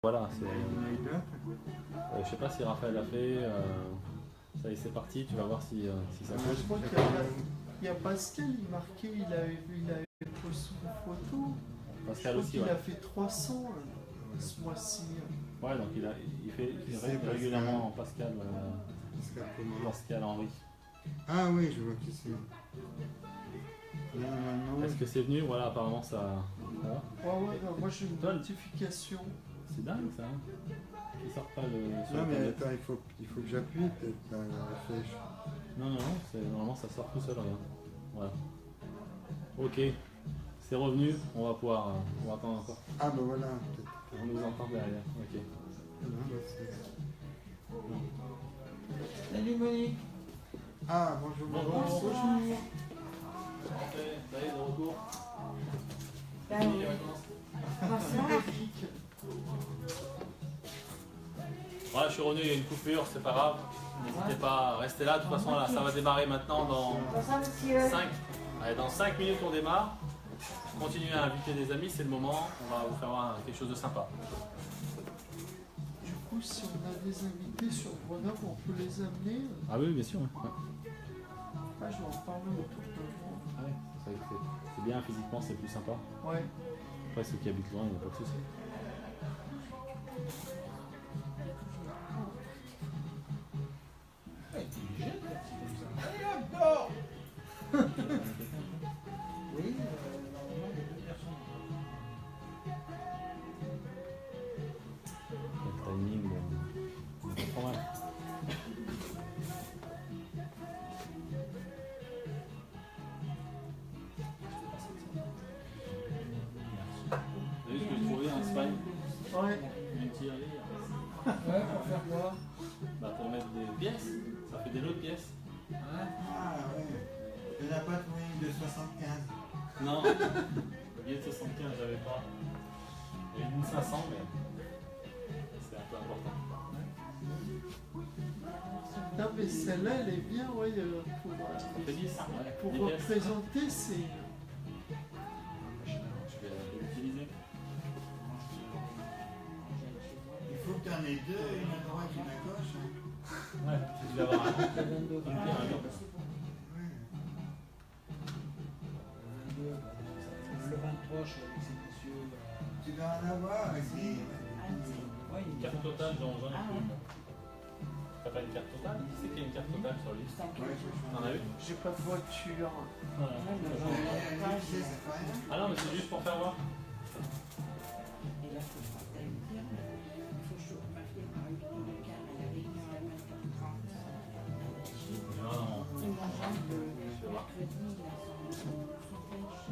Voilà, je sais pas si Raphaël a fait. Ça y est, c'est parti. Tu vas voir si ça Je touche. crois qu'il y a Pascal, il marquait, il avait posté une photo. Pascal aussi, il ouais. a fait 300 ce mois-ci. Ouais, donc il fait régulièrement Pascal Henry. Ah oui, je vois qui c'est. Non. Est-ce que c'est venu? Voilà, apparemment ça. Voilà. Ouais, non, moi j'ai une notification. C'est dingue ça. Qui sort pas le. Sur Non le mais tablette. attends, il faut que j'appuie peut-être dans la flèche. Non, normalement ça sort tout seul, regarde. Voilà. Ok, c'est revenu, on va pouvoir. On va attendre encore. Ah bah voilà, peut-être. On nous entend derrière, ok. Non, bah, c'est- Salut Monique. Ah bonjour. Bonjour. Bonjour. Ça y est, de retour. Ben Fini oui. les vacances. Bonsoir. Voilà, je suis revenu, il y a une coupure, c'est pas grave. N'hésitez pas à rester là. De toute façon, là, ça va démarrer maintenant dans Bonsoir monsieur. 5. Allez, dans 5 minutes, on démarre. Continuez à inviter des amis, c'est le moment. On va vous faire voir quelque chose de sympa. Du coup, si on a des invités sur Grenoble, on peut les amener. Ah oui, bien sûr. Ouais. Ah, je vais en parler autour de moi. Ah ouais, c'est bien, physiquement, c'est plus sympa. Ouais. Après, ceux qui habitent loin, il n'y a pas de souci. Oui, Le timing, c'est pas trop mal. Vous avez vu ce que j'ai trouvé en Espagne? ouais. Une tirelire. Ouais, pour faire quoi? Bah, pour mettre des pièces, ça fait des lots de pièces. Ah ouais. Il n'y en a pas trouvé une de 75. Non, le billet de 75, j'avais pas. Il y a une 500, mais c'est un peu important. Non, mais celle-là, elle est bien, ouais, Ça fait 10, ouais, pour 10 pièces. représenter, c'est. Je vais l'utiliser. Il faut que tu en aies deux, une à droite, une à gauche. Hein. Ouais, je vais avoir un pierre, un lion. Le 23, je suis avec ces messieurs. Tu dois en avoir aussi. Une carte totale, j'en ai plus. T'as pas une carte totale? Qui c'est qu'il y a une carte totale sur la liste? T'en as une? J'ai pas de voiture. Voilà. Ah non, mais c'est juste pour faire voir.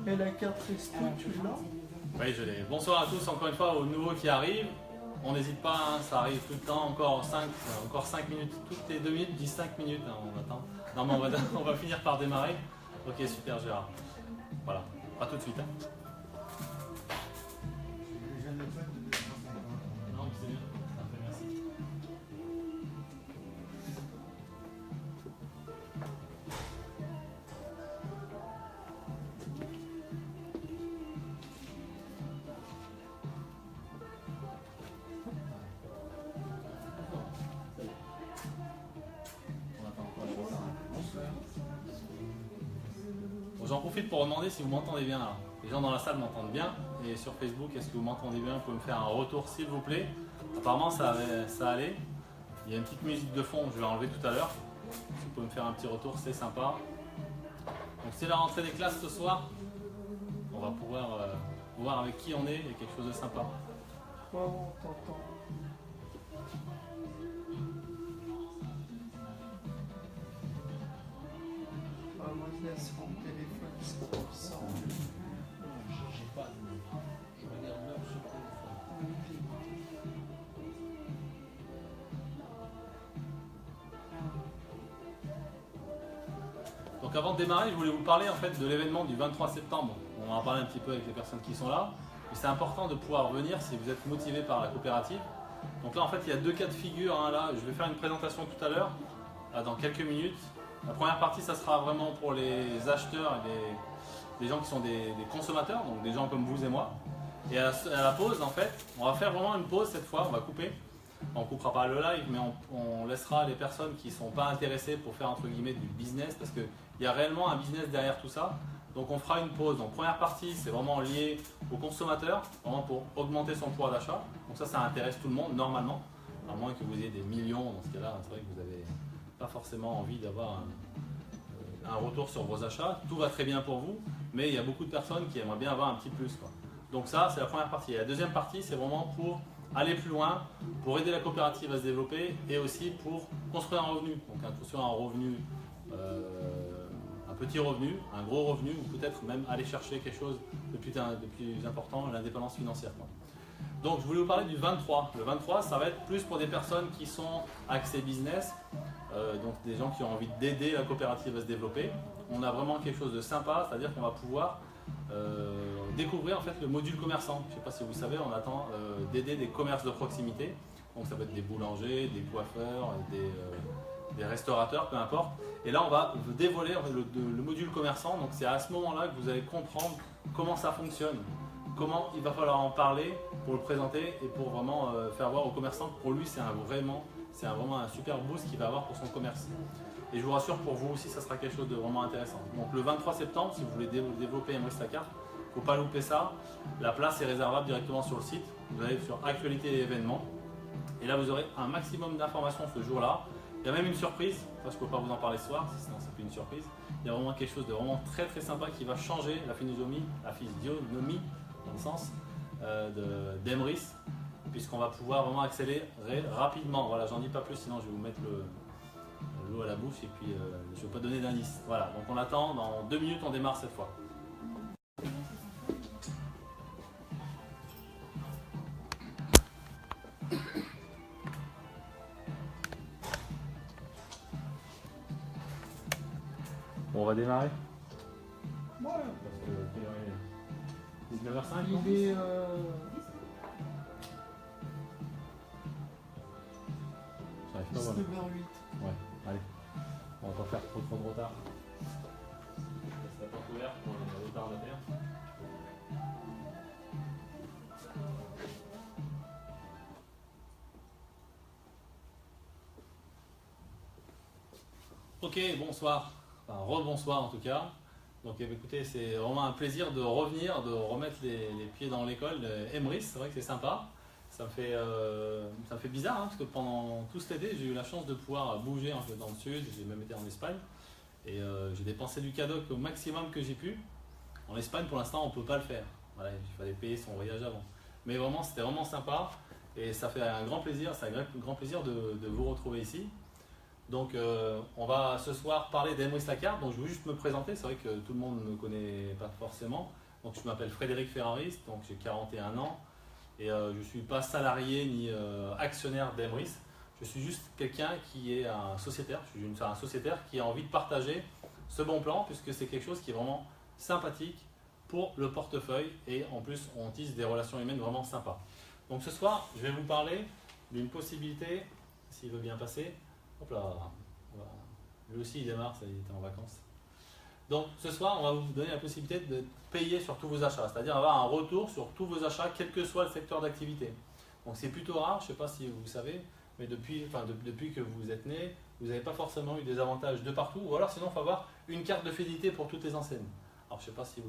Non, Et la carte resto, tu l'as? oui, je l'ai. Bonsoir à tous, encore une fois, aux nouveaux qui arrivent. On n'hésite pas, hein, ça arrive tout le temps, encore 5 minutes, toutes les 2 minutes, 5 minutes, hein, on attend. Non, mais on va finir par démarrer. Ok, super Gérard. Voilà, à tout de suite. Hein. Je n'ai pas de 250. Non, mais c'est bien, parfait, merci. On attend encore les retards. Bon, j'en profite pour demander si vous m'entendez bien là. Les gens dans la salle m'entendent bien. Et sur Facebook, est-ce que vous m'entendez bien? Vous pouvez me faire un retour s'il vous plaît. Apparemment ça allait. Il y a une petite musique de fond, je vais enlever tout à l'heure. Si vous pouvez me faire un petit retour, c'est sympa. Donc c'est la rentrée des classes ce soir. On va pouvoir voir avec qui on est et quelque chose de sympa. Ouais, on t'entend. Ah, moi, je laisse mon téléphone 100%. J'ai pas de. Je regarde l'heure sur le téléphone. Donc avant de démarrer, je voulais vous parler en fait de l'événement du 23 septembre. On va en parler un petit peu avec les personnes qui sont là. Et c'est important de pouvoir venir si vous êtes motivé par la coopérative. Donc là en fait il y a deux cas de figure. Hein, là, je vais faire une présentation tout à l'heure, dans quelques minutes. La première partie ça sera vraiment pour les acheteurs et les gens qui sont des consommateurs, donc des gens comme vous et moi. Et à la pause, en fait, on va faire vraiment une pause cette fois, on va couper. On ne coupera pas le live, mais on laissera les personnes qui ne sont pas intéressées pour faire entre guillemets du business, parce qu'il y a réellement un business derrière tout ça. Donc on fera une pause. Donc première partie, c'est vraiment lié au consommateur, vraiment pour augmenter son pouvoir d'achat. Donc ça intéresse tout le monde normalement, à moins que vous ayez des millions. Dans ce cas-là, c'est vrai que vous n'avez pas forcément envie d'avoir un retour sur vos achats. Tout va très bien pour vous, mais il y a beaucoup de personnes qui aimeraient bien avoir un petit plus, quoi. Donc ça, c'est la première partie. Et la deuxième partie, c'est vraiment pour aller plus loin, pour aider la coopérative à se développer et aussi pour construire un revenu. Donc construire un revenu, un petit revenu, un gros revenu, ou peut-être même aller chercher quelque chose de plus important, l'indépendance financière, quoi. Donc je voulais vous parler du 23. Le 23, ça va être plus pour des personnes qui sont axées business, donc des gens qui ont envie d'aider la coopérative à se développer. On a vraiment quelque chose de sympa, c'est-à-dire qu'on va pouvoir découvrir en fait le module commerçant. Je ne sais pas si vous savez, on attend d'aider des commerces de proximité. Donc ça peut être des boulangers, des coiffeurs, des restaurateurs, peu importe. Et là on va vous dévoiler en fait, le module commerçant. Donc c'est à ce moment-là que vous allez comprendre comment ça fonctionne, comment il va falloir en parler pour le présenter et pour vraiment faire voir aux commerçants que pour lui c'est vraiment un super boost qu'il va avoir pour son commerce. Et je vous rassure, pour vous aussi, ça sera quelque chose de vraiment intéressant. Donc le 23 septembre, si vous voulez développer Emrys la carte, il ne faut pas louper ça. La place est réservable directement sur le site. Vous allez sur actualité et événements. Et là, vous aurez un maximum d'informations ce jour-là. Il y a même une surprise. Ça, je ne peux pas vous en parler ce soir, sinon c'est plus une surprise. Il y a vraiment quelque chose de vraiment très très sympa qui va changer la physionomie dans le sens d'Emrys, puisqu'on va pouvoir vraiment accélérer rapidement. Voilà, j'en dis pas plus, sinon je vais vous mettre l'eau à la bouche et puis je ne vais pas donner d'indice. Voilà, donc on attend, dans 2 minutes on démarre cette fois. Bon, on va démarrer. Ouais. Parce que 19h05. Il est. J'arrive pas à voir. 19h08. Ouais, allez. On va pas faire trop de retard. Laisse la porte ouverte pour les retardataires. Ok, bonsoir. Enfin, rebonsoir en tout cas. Donc écoutez, c'est vraiment un plaisir de revenir, de remettre les pieds dans l'école Emrys. C'est vrai que c'est sympa. Ça me fait bizarre hein, parce que pendant tout cet été, j'ai eu la chance de pouvoir bouger un peu dans le sud. J'ai même été en Espagne et j'ai dépensé du cadeau au maximum que j'ai pu. En Espagne, pour l'instant, on ne peut pas le faire. Voilà, il fallait payer son voyage avant. Mais vraiment, c'était vraiment sympa et ça fait un grand plaisir. C'est un grand plaisir de vous retrouver ici. Donc, on va ce soir parler d'Emrys la carte. Donc, je veux juste me présenter. C'est vrai que tout le monde ne me connaît pas forcément. Donc, je m'appelle Frédéric Ferraris. Donc, j'ai 41 ans. Et je ne suis pas salarié ni actionnaire d'Emrys. Je suis juste quelqu'un qui est un sociétaire. Je suis un sociétaire qui a envie de partager ce bon plan puisque c'est quelque chose qui est vraiment sympathique pour le portefeuille. Et en plus, on tisse des relations humaines vraiment sympas. Donc ce soir, je vais vous parler d'une possibilité, s'il veut bien passer. Hop là, lui aussi il démarre, ça, il était en vacances. Donc ce soir, on va vous donner la possibilité de payer sur tous vos achats, c'est-à-dire avoir un retour sur tous vos achats, quel que soit le secteur d'activité. Donc c'est plutôt rare, je ne sais pas si vous savez, mais depuis que vous êtes né, vous n'avez pas forcément eu des avantages de partout, ou alors sinon il faut avoir une carte de fidélité pour toutes les enseignes. Alors je ne sais pas si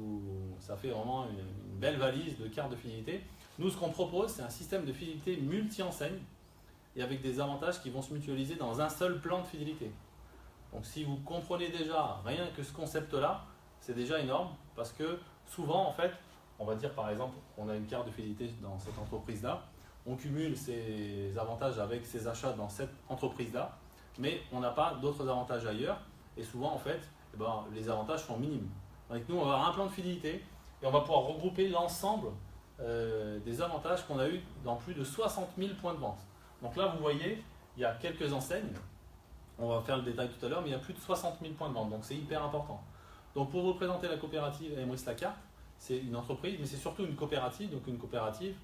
ça fait vraiment une belle valise de cartes de fidélité. Nous, ce qu'on propose, c'est un système de fidélité multi-enseigne et avec des avantages qui vont se mutualiser dans un seul plan de fidélité. Donc si vous comprenez déjà rien que ce concept-là, c'est déjà énorme parce que souvent, en fait, on va dire par exemple, on a une carte de fidélité dans cette entreprise-là, on cumule ces avantages avec ses achats dans cette entreprise-là, mais on n'a pas d'autres avantages ailleurs et souvent, en fait, les avantages sont minimes. Avec nous, on va avoir un plan de fidélité et on va pouvoir regrouper l'ensemble des avantages qu'on a eu dans plus de 60 000 points de vente. Donc là, vous voyez, il y a quelques enseignes. On va faire le détail tout à l'heure, mais il y a plus de 60 000 points de vente, donc c'est hyper important. Donc pour vous présenter la coopérative Emrys la carte, c'est une entreprise, mais c'est surtout une coopérative, donc une coopérative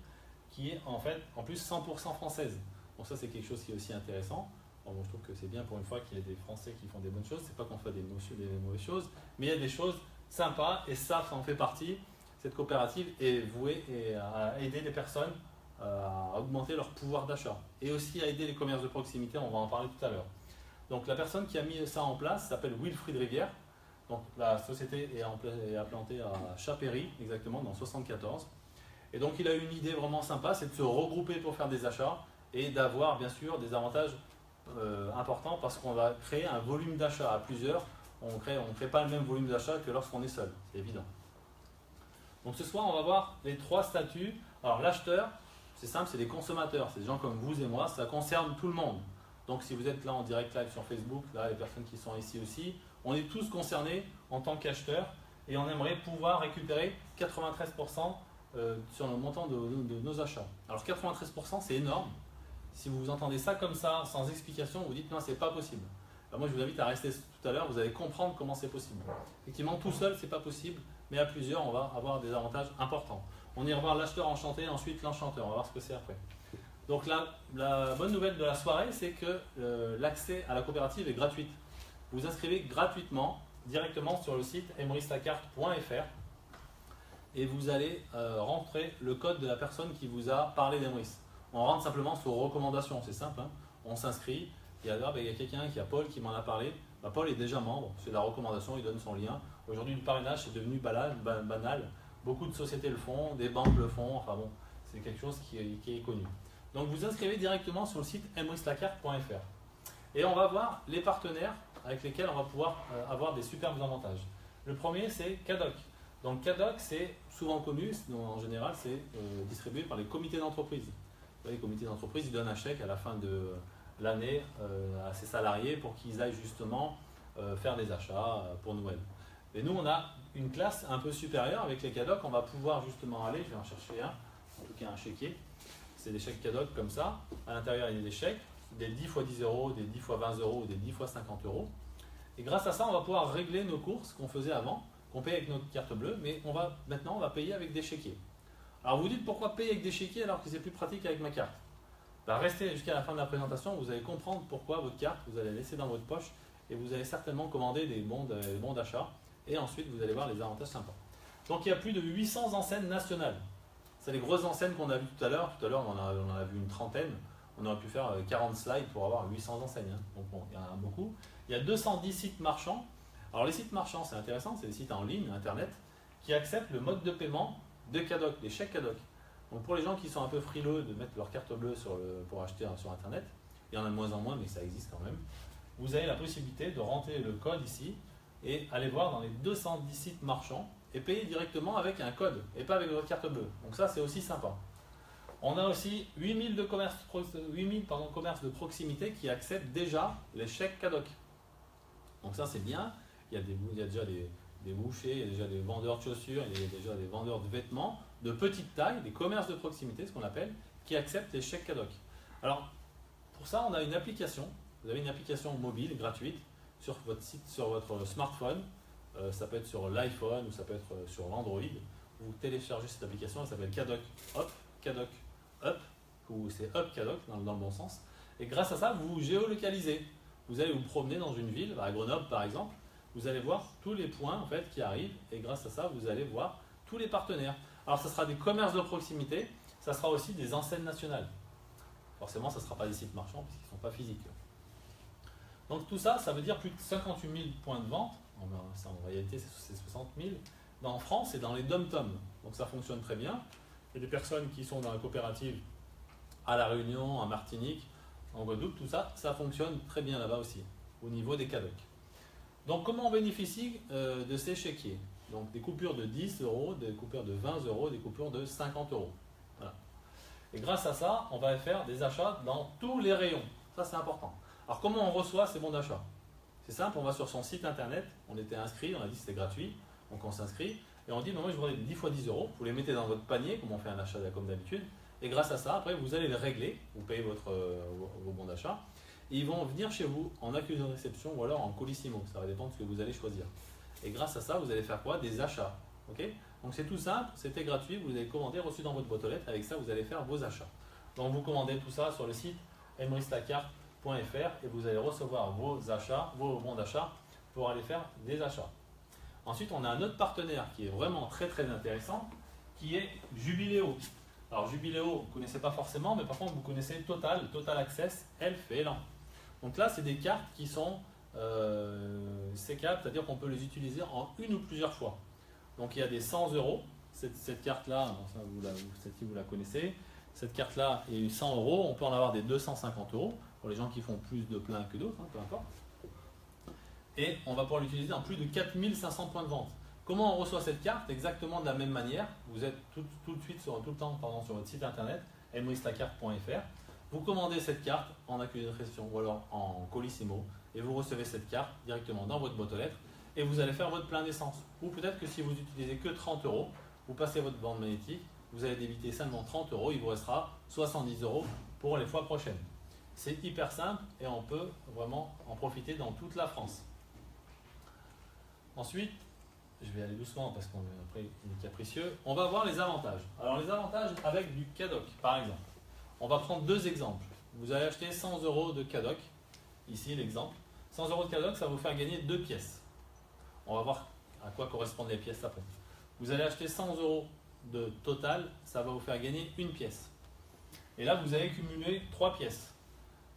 qui est en fait en plus 100% française. Donc ça c'est quelque chose qui est aussi intéressant. Bon, je trouve que c'est bien pour une fois qu'il y ait des Français qui font des bonnes choses, c'est pas qu'on fait des mauvaises choses, mais il y a des choses sympas et ça en fait partie. cette coopérative est vouée à aider les personnes à augmenter leur pouvoir d'achat et aussi à aider les commerces de proximité, on va en parler tout à l'heure. Donc la personne qui a mis ça en place s'appelle Wilfried Rivière. Donc la société est implantée à Chapéry, exactement, dans 74. Et donc il a une idée vraiment sympa, c'est de se regrouper pour faire des achats et d'avoir bien sûr des avantages importants parce qu'on va créer un volume d'achat à plusieurs. On crée pas le même volume d'achat que lorsqu'on est seul, c'est évident. Donc ce soir, on va voir les 3 statuts. Alors l'acheteur, c'est simple, c'est des consommateurs, c'est des gens comme vous et moi, ça concerne tout le monde. Donc si vous êtes là en direct live sur Facebook, là les personnes qui sont ici aussi, on est tous concernés en tant qu'acheteurs et on aimerait pouvoir récupérer 93% sur le montant de nos achats. Alors 93% c'est énorme. Si vous entendez ça comme ça, sans explication, vous dites non, c'est pas possible. Alors moi je vous invite à rester tout à l'heure, vous allez comprendre comment c'est possible. Effectivement, tout seul c'est pas possible, mais à plusieurs on va avoir des avantages importants. On ira voir l'acheteur enchanté, ensuite l'enchanteur, on va voir ce que c'est après. Donc la bonne nouvelle de la soirée, c'est que l'accès à la coopérative est gratuit. Vous vous inscrivez gratuitement directement sur le site emrystacart.fr et vous allez rentrer le code de la personne qui vous a parlé d'Emrys. On rentre simplement sur recommandation, c'est simple, hein. On s'inscrit, il y a quelqu'un qui a Paul qui m'en a parlé. Paul est déjà membre, c'est la recommandation, il donne son lien. Aujourd'hui le parrainage c'est devenu banal, beaucoup de sociétés le font, des banques le font, enfin bon, c'est quelque chose qui est connu. Donc vous inscrivez directement sur le site emrystacart.fr et on va voir les partenaires avec lesquels on va pouvoir avoir des superbes avantages. Le premier c'est Cadoc. Donc Cadoc c'est souvent connu, en général c'est distribué par les comités d'entreprise. Les comités d'entreprise ils donnent un chèque à la fin de l'année à ses salariés pour qu'ils aillent justement faire des achats pour Noël. Et nous on a une classe un peu supérieure avec les Cadoc, on va pouvoir justement aller, je vais en chercher un, en tout cas un chéquier. C'est des chèques Cadoc comme ça. À l'intérieur, il y a des chèques, des 10 x 10 euros, des 10 x 20 euros, des 10 x 50 euros. Et grâce à ça, on va pouvoir régler nos courses qu'on faisait avant, qu'on payait avec notre carte bleue, mais maintenant, on va payer avec des chéquiers. Alors, vous dites pourquoi payer avec des chéquiers alors que c'est plus pratique avec ma carte? Restez jusqu'à la fin de la présentation, vous allez comprendre pourquoi votre carte, vous allez la laisser dans votre poche et vous allez certainement commander des bons d'achat. Et ensuite, vous allez voir les avantages sympas. Donc, il y a plus de 800 enseignes nationales. C'est les grosses enseignes qu'on a vues tout à l'heure. Tout à l'heure, on en a vu une trentaine. On aurait pu faire 40 slides pour avoir 800 enseignes. Hein. Donc bon, il y en a beaucoup. Il y a 210 sites marchands. Alors les sites marchands, c'est intéressant, c'est des sites en ligne, Internet, qui acceptent le mode de paiement de Cadoc, les chèques Cadoc. Donc pour les gens qui sont un peu frileux de mettre leur carte bleue pour acheter sur Internet, il y en a de moins en moins, mais ça existe quand même, vous avez la possibilité de rentrer le code ici et aller voir dans les 210 sites marchands et payer directement avec un code et pas avec votre carte bleue. Donc ça c'est aussi sympa. On a aussi 8000 commerces de proximité qui acceptent déjà les chèques Cadoc. Donc ça c'est bien, il y a déjà des bouchers, il y a déjà des vendeurs de chaussures, il y a déjà des vendeurs de vêtements de petite taille, des commerces de proximité, ce qu'on appelle, qui acceptent les chèques Cadoc. Alors pour ça on a une application, vous avez une application mobile gratuite sur votre site, sur votre smartphone. Ça peut être sur l'iPhone ou ça peut être sur l'Android. Vous téléchargez cette application, elle s'appelle Cadoc Up, ou c'est Up Cadoc dans le bon sens. Et grâce à ça, vous vous géolocalisez. Vous allez vous promener dans une ville, à Grenoble par exemple, vous allez voir tous les points en fait, qui arrivent et grâce à ça, vous allez voir tous les partenaires. Alors ça sera des commerces de proximité, ça sera aussi des enseignes nationales. Forcément, ça ne sera pas des sites marchands puisqu'ils ne sont pas physiques. Donc tout ça, ça veut dire plus de 58 000 points de vente. En réalité, c'est 60 000 en France et dans les dom-toms. Donc ça fonctionne très bien. Il y a des personnes qui sont dans la coopérative à La Réunion, à Martinique, en Guadeloupe, tout ça, ça fonctionne très bien là-bas aussi, au niveau des Cadoc. Donc comment on bénéficie de ces chéquiers? Donc des coupures de 10 euros, des coupures de 20 euros, des coupures de 50 euros. Voilà. Et grâce à ça, on va faire des achats dans tous les rayons. Ça, c'est important. Alors comment on reçoit ces bons d'achat? C'est simple, on va sur son site internet, on était inscrit, on a dit que c'était gratuit, donc on s'inscrit, et on dit, moi je voudrais 10 x 10 euros, vous les mettez dans votre panier, comme on fait un achat comme d'habitude, et grâce à ça, après vous allez les régler, vous payez vos bons d'achat, et ils vont venir chez vous en accusé de réception ou alors en colissimo, ça va dépendre de ce que vous allez choisir. Et grâce à ça, vous allez faire quoi? Des achats. Okay, donc c'est tout simple, c'était gratuit, vous avez commandé, reçu dans votre boîte aux lettres, avec ça vous allez faire vos achats. Donc vous commandez tout ça sur le site emrystacart.fr et vous allez recevoir vos achats, vos bons d'achat pour aller faire des achats. Ensuite, on a un autre partenaire qui est vraiment très très intéressant, qui est Jubiléo. Alors Jubiléo, vous ne connaissez pas forcément, mais par contre vous connaissez Total, Total Access, Elf et Elan. Donc là, c'est des cartes qui sont sécables, c'est-à-dire qu'on peut les utiliser en une ou plusieurs fois. Donc il y a des 100 euros, cette carte-là, celle-ci vous la connaissez, cette carte-là est 100 euros, on peut en avoir des 250 euros, pour les gens qui font plus de plein que d'autres, peu importe. Et on va pouvoir l'utiliser en plus de 4500 points de vente. Comment on reçoit cette carte? Exactement de la même manière. Vous êtes tout de suite, tout le temps sur votre site internet, emrislacarte.fr. Vous commandez cette carte en accusé de réception ou alors en Colissimo et vous recevez cette carte directement dans votre boîte aux lettres et vous allez faire votre plein d'essence. Ou peut-être que si vous utilisez que 30 euros, vous passez votre bande magnétique, vous allez débiter seulement 30 euros, il vous restera 70 euros pour les fois prochaines. C'est hyper simple et on peut vraiment en profiter dans toute la France. Ensuite, je vais aller doucement parce qu'on est après capricieux. On va voir les avantages. Alors les avantages avec du CADOC, par exemple. On va prendre deux exemples. Vous allez acheter 100 euros de CADOC. Ici l'exemple. 100 euros de CADOC, ça va vous faire gagner 2 pièces. On va voir à quoi correspondent les pièces après. Vous allez acheter 100 euros de Total, ça va vous faire gagner une pièce. Et là, vous allez cumuler 3 pièces.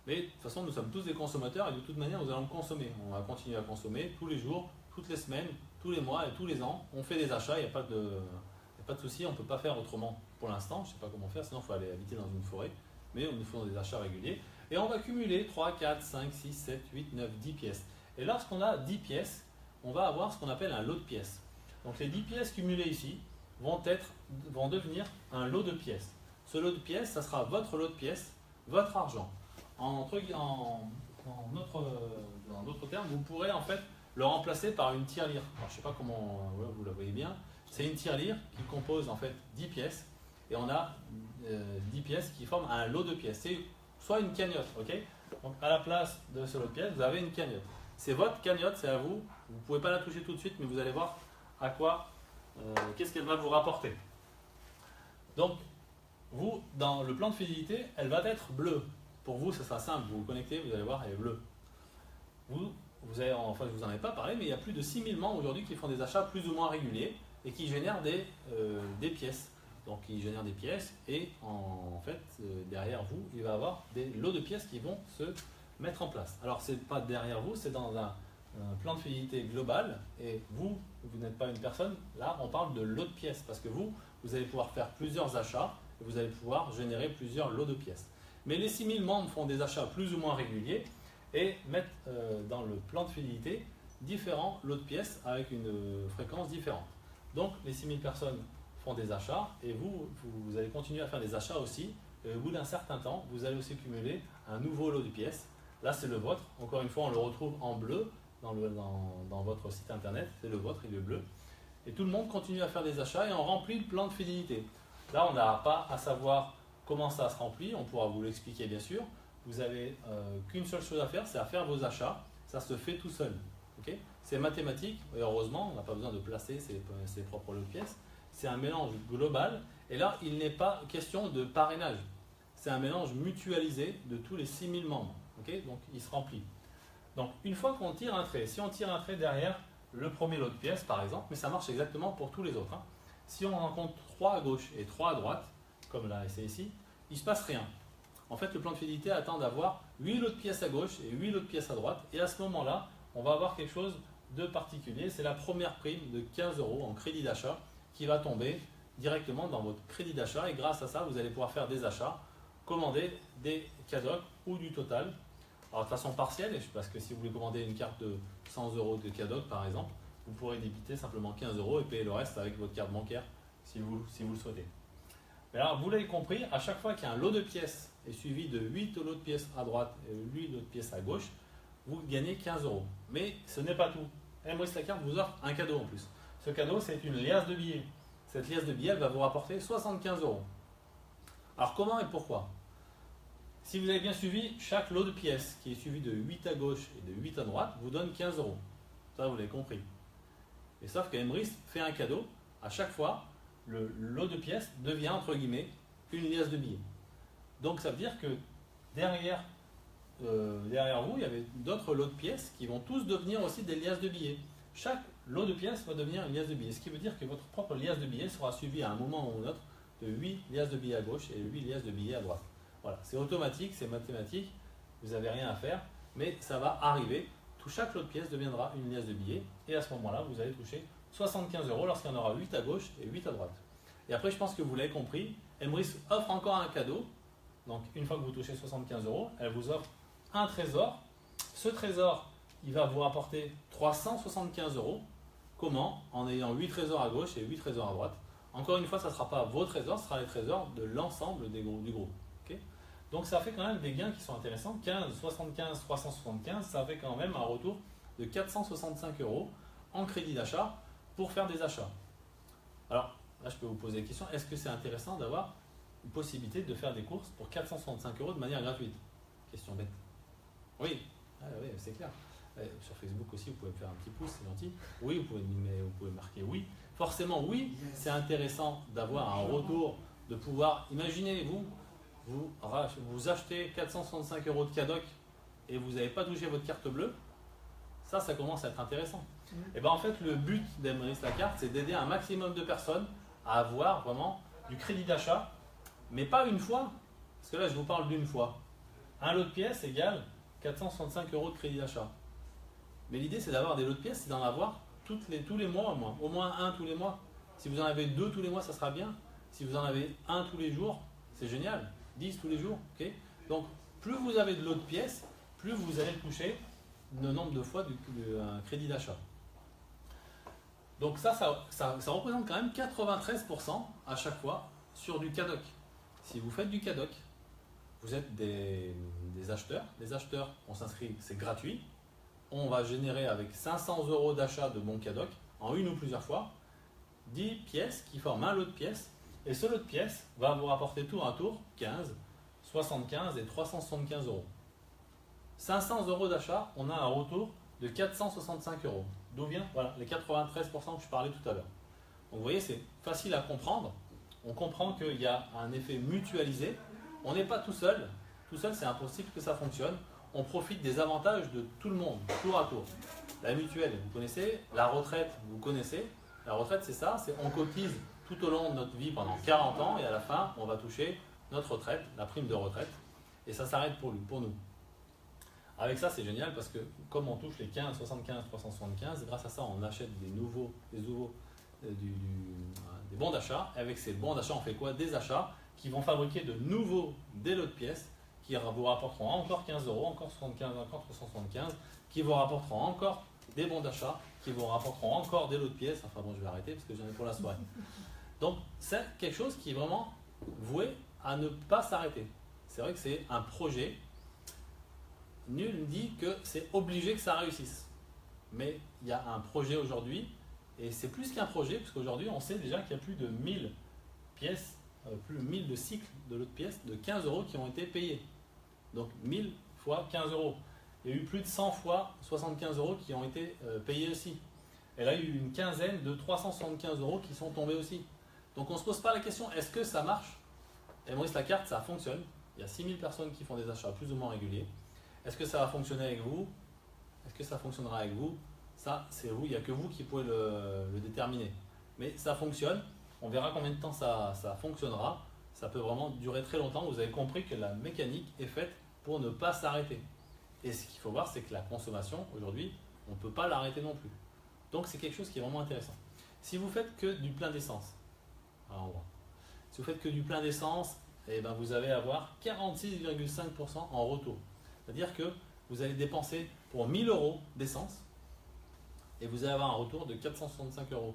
Mais de toute façon, nous sommes tous des consommateurs et de toute manière, nous allons consommer. On va continuer à consommer tous les jours, toutes les semaines, tous les mois et tous les ans. On fait des achats, il n'y a pas de souci, on ne peut pas faire autrement pour l'instant. Je ne sais pas comment faire, sinon il faut aller habiter dans une forêt. Mais nous faisons des achats réguliers. Et on va cumuler 3, 4, 5, 6, 7, 8, 9, 10 pièces. Et lorsqu'on a 10 pièces, on va avoir ce qu'on appelle un lot de pièces. Donc les 10 pièces cumulées ici vont devenir un lot de pièces. Ce lot de pièces, ça sera votre lot de pièces, votre argent. En d'autres termes, vous pourrez en fait le remplacer par une tirelire. Alors, je ne sais pas comment vous la voyez bien. C'est une tirelire qui compose en fait 10 pièces et on a 10 pièces qui forment un lot de pièces. C'est soit une cagnotte, ok? Donc à la place de ce lot de pièces, vous avez une cagnotte. C'est votre cagnotte, c'est à vous. Vous ne pouvez pas la toucher tout de suite, mais vous allez voir à quoi, qu'est-ce qu'elle va vous rapporter. Donc, vous, dans le plan de fidélité, elle va être bleue. Pour vous, ça sera simple. Vous vous connectez, vous allez voir, elle est bleue. Vous avez, enfin, je ne vous en ai pas parlé, mais il y a plus de 6000 membres aujourd'hui qui font des achats plus ou moins réguliers et qui génèrent des pièces. Donc, ils génèrent des pièces et en fait, derrière vous, il va y avoir des lots de pièces qui vont se mettre en place. Alors, ce n'est pas derrière vous, c'est dans un plan de fidélité global et vous n'êtes pas une personne. Là, on parle de lots de pièces parce que vous allez pouvoir faire plusieurs achats et vous allez pouvoir générer plusieurs lots de pièces. Mais les 6000 membres font des achats plus ou moins réguliers et mettent dans le plan de fidélité différents lots de pièces avec une fréquence différente. Donc les 6000 personnes font des achats et vous allez continuer à faire des achats aussi. Et au bout d'un certain temps, vous allez aussi cumuler un nouveau lot de pièces. Là, c'est le vôtre. Encore une fois, on le retrouve en bleu dans votre site internet. C'est le vôtre, il est bleu. Et tout le monde continue à faire des achats et on remplit le plan de fidélité. Là, on n'a pas à savoir comment ça se remplit. On pourra vous l'expliquer bien sûr. Vous n'avez qu'une seule chose à faire, c'est à faire vos achats. Ça se fait tout seul. Okay, c'est mathématique, et heureusement, on n'a pas besoin de placer ses propres lots de pièces. C'est un mélange global. Et là, il n'est pas question de parrainage. C'est un mélange mutualisé de tous les 6000 membres. Okay, donc, il se remplit. Donc, une fois qu'on tire un trait, si on tire un trait derrière le premier lot de pièces, par exemple, mais ça marche exactement pour tous les autres. Hein. Si on en compte 3 à gauche et 3 à droite, comme là, c'est ici, il ne se passe rien. En fait, le plan de fidélité attend d'avoir 8 lots de pièces à gauche et 8 lots de pièces à droite. Et à ce moment-là, on va avoir quelque chose de particulier. C'est la première prime de 15 € en crédit d'achat qui va tomber directement dans votre crédit d'achat. Et grâce à ça, vous allez pouvoir faire des achats, commander des CADOC ou du Total. Alors de façon partielle, parce que si vous voulez commander une carte de 100 € de CADOC par exemple, vous pourrez débiter simplement 15 € et payer le reste avec votre carte bancaire si vous le souhaitez. Mais alors, vous l'avez compris, à chaque fois qu'il y a un lot de pièces et suivi de 8 lots de pièces à droite et 8 lots de pièces à gauche, vous gagnez 15 €. Mais ce n'est pas tout. Emrislacarte vous offre un cadeau en plus. Ce cadeau, c'est une liasse de billets. Cette liasse de billets, elle va vous rapporter 75 €. Alors, comment et pourquoi? Si vous avez bien suivi, chaque lot de pièces qui est suivi de 8 à gauche et de 8 à droite vous donne 15 €. Ça, vous l'avez compris. Et sauf que Emrys fait un cadeau. À chaque fois, le lot de pièces devient, entre guillemets, une liasse de billets. Donc, ça veut dire que derrière vous, il y avait d'autres lots de pièces qui vont tous devenir aussi des liasses de billets. Chaque lot de pièces va devenir une liasse de billets. Ce qui veut dire que votre propre liasse de billets sera suivie à un moment ou un autre de 8 liasses de billets à gauche et 8 liasses de billets à droite. Voilà, c'est automatique, c'est mathématique, vous n'avez rien à faire, mais ça va arriver. Chaque lot de pièces deviendra une liasse de billets et à ce moment-là, vous allez toucher 75 € lorsqu'il y en aura 8 à gauche et 8 à droite. Et après, je pense que vous l'avez compris, Emrys offre encore un cadeau. Donc, une fois que vous touchez 75 €, elle vous offre un trésor. Ce trésor, il va vous rapporter 375 €. Comment? En ayant 8 trésors à gauche et 8 trésors à droite. Encore une fois, ça ne sera pas vos trésors, ce sera les trésors de l'ensemble du groupe. Okay, donc ça fait quand même des gains qui sont intéressants. 15, 75, 375, ça fait quand même un retour de 465 € en crédit d'achat pour faire des achats. Alors là, je peux vous poser la question, est-ce que c'est intéressant d'avoir une possibilité de faire des courses pour 465 € de manière gratuite? Question bête. Oui, oui, c'est clair. Sur Facebook aussi, vous pouvez me faire un petit pouce, c'est gentil. Oui, vous pouvez marquer oui. Forcément, oui, c'est intéressant d'avoir un retour, de pouvoir, imaginez-vous, vous achetez 465 € de Cadoc et vous n'avez pas touché votre carte bleue, ça commence à être intéressant. Et bien en fait, le but d'Emrys la carte, c'est d'aider un maximum de personnes à avoir vraiment du crédit d'achat, mais pas une fois, parce que là je vous parle d'une fois. Un lot de pièces égale 465 € de crédit d'achat. Mais l'idée c'est d'avoir des lots de pièces, c'est d'en avoir tous les mois au moins un tous les mois. Si vous en avez 2 tous les mois, ça sera bien. Si vous en avez un tous les jours, c'est génial. 10 tous les jours, ok. Donc plus vous avez de lots de pièces, plus vous allez toucher le nombre de fois du crédit d'achat. Donc ça représente quand même 93% à chaque fois sur du Cadoc. Si vous faites du Cadoc, vous êtes des acheteurs. Les acheteurs, on s'inscrit, c'est gratuit. On va générer avec 500 € d'achat de bons Cadoc en une ou plusieurs fois 10 pièces qui forment un lot de pièces. Et ce lot de pièces va vous rapporter tour à tour 15, 75 et 375 €. 500 € d'achat, on a un retour de 465 €. D'où vient voilà, les 93% que je parlais tout à l'heure. Donc vous voyez, c'est facile à comprendre. On comprend qu'il y a un effet mutualisé. On n'est pas tout seul. Tout seul, c'est impossible que ça fonctionne. On profite des avantages de tout le monde, tour à tour. La mutuelle, vous connaissez. La retraite, vous connaissez. La retraite, c'est ça. C'est on cotise tout au long de notre vie pendant 40 ans et à la fin, on va toucher notre retraite, la prime de retraite. Et ça s'arrête pour nous. Avec ça, c'est génial parce que comme on touche les 15, 75, 375, grâce à ça, on achète des bons d'achat. Et avec ces bons d'achat, on fait quoi? Des achats qui vont fabriquer de nouveaux des lots de pièces qui vous rapporteront encore 15 €, encore 75, encore 375, qui vous rapporteront encore des bons d'achat, qui vous rapporteront encore des lots de pièces. Enfin bon, je vais arrêter parce que j'en ai pour la soirée. Donc, c'est quelque chose qui est vraiment voué à ne pas s'arrêter. C'est vrai que c'est un projet. Nul ne dit que c'est obligé que ça réussisse. Mais il y a un projet aujourd'hui, et c'est plus qu'un projet, parce qu'aujourd'hui, on sait déjà qu'il y a plus de 1000 pièces, plus de 1000 de cycles de lots de pièces de 15 € qui ont été payés. Donc 1000 fois 15 €. Il y a eu plus de 100 fois 75 € qui ont été payés aussi. Et là, il y a eu une quinzaine de 375 € qui sont tombés aussi. Donc on ne se pose pas la question, est-ce que ça marche? Emrys la carte, ça fonctionne. Il y a 6000 personnes qui font des achats plus ou moins réguliers. Est-ce que ça va fonctionner avec vous? Est-ce que ça fonctionnera avec vous? Ça, c'est vous, il n'y a que vous qui pouvez le déterminer. Mais ça fonctionne. On verra combien de temps ça fonctionnera. Ça peut vraiment durer très longtemps. Vous avez compris que la mécanique est faite pour ne pas s'arrêter. Et ce qu'il faut voir, c'est que la consommation, aujourd'hui, on ne peut pas l'arrêter non plus. Donc c'est quelque chose qui est vraiment intéressant. Si vous faites que du plein d'essence, si vous faites que du plein d'essence, eh ben vous allez avoir 46,5% en retour. C'est-à-dire que vous allez dépenser pour 1000 € d'essence et vous allez avoir un retour de 465 €. Donc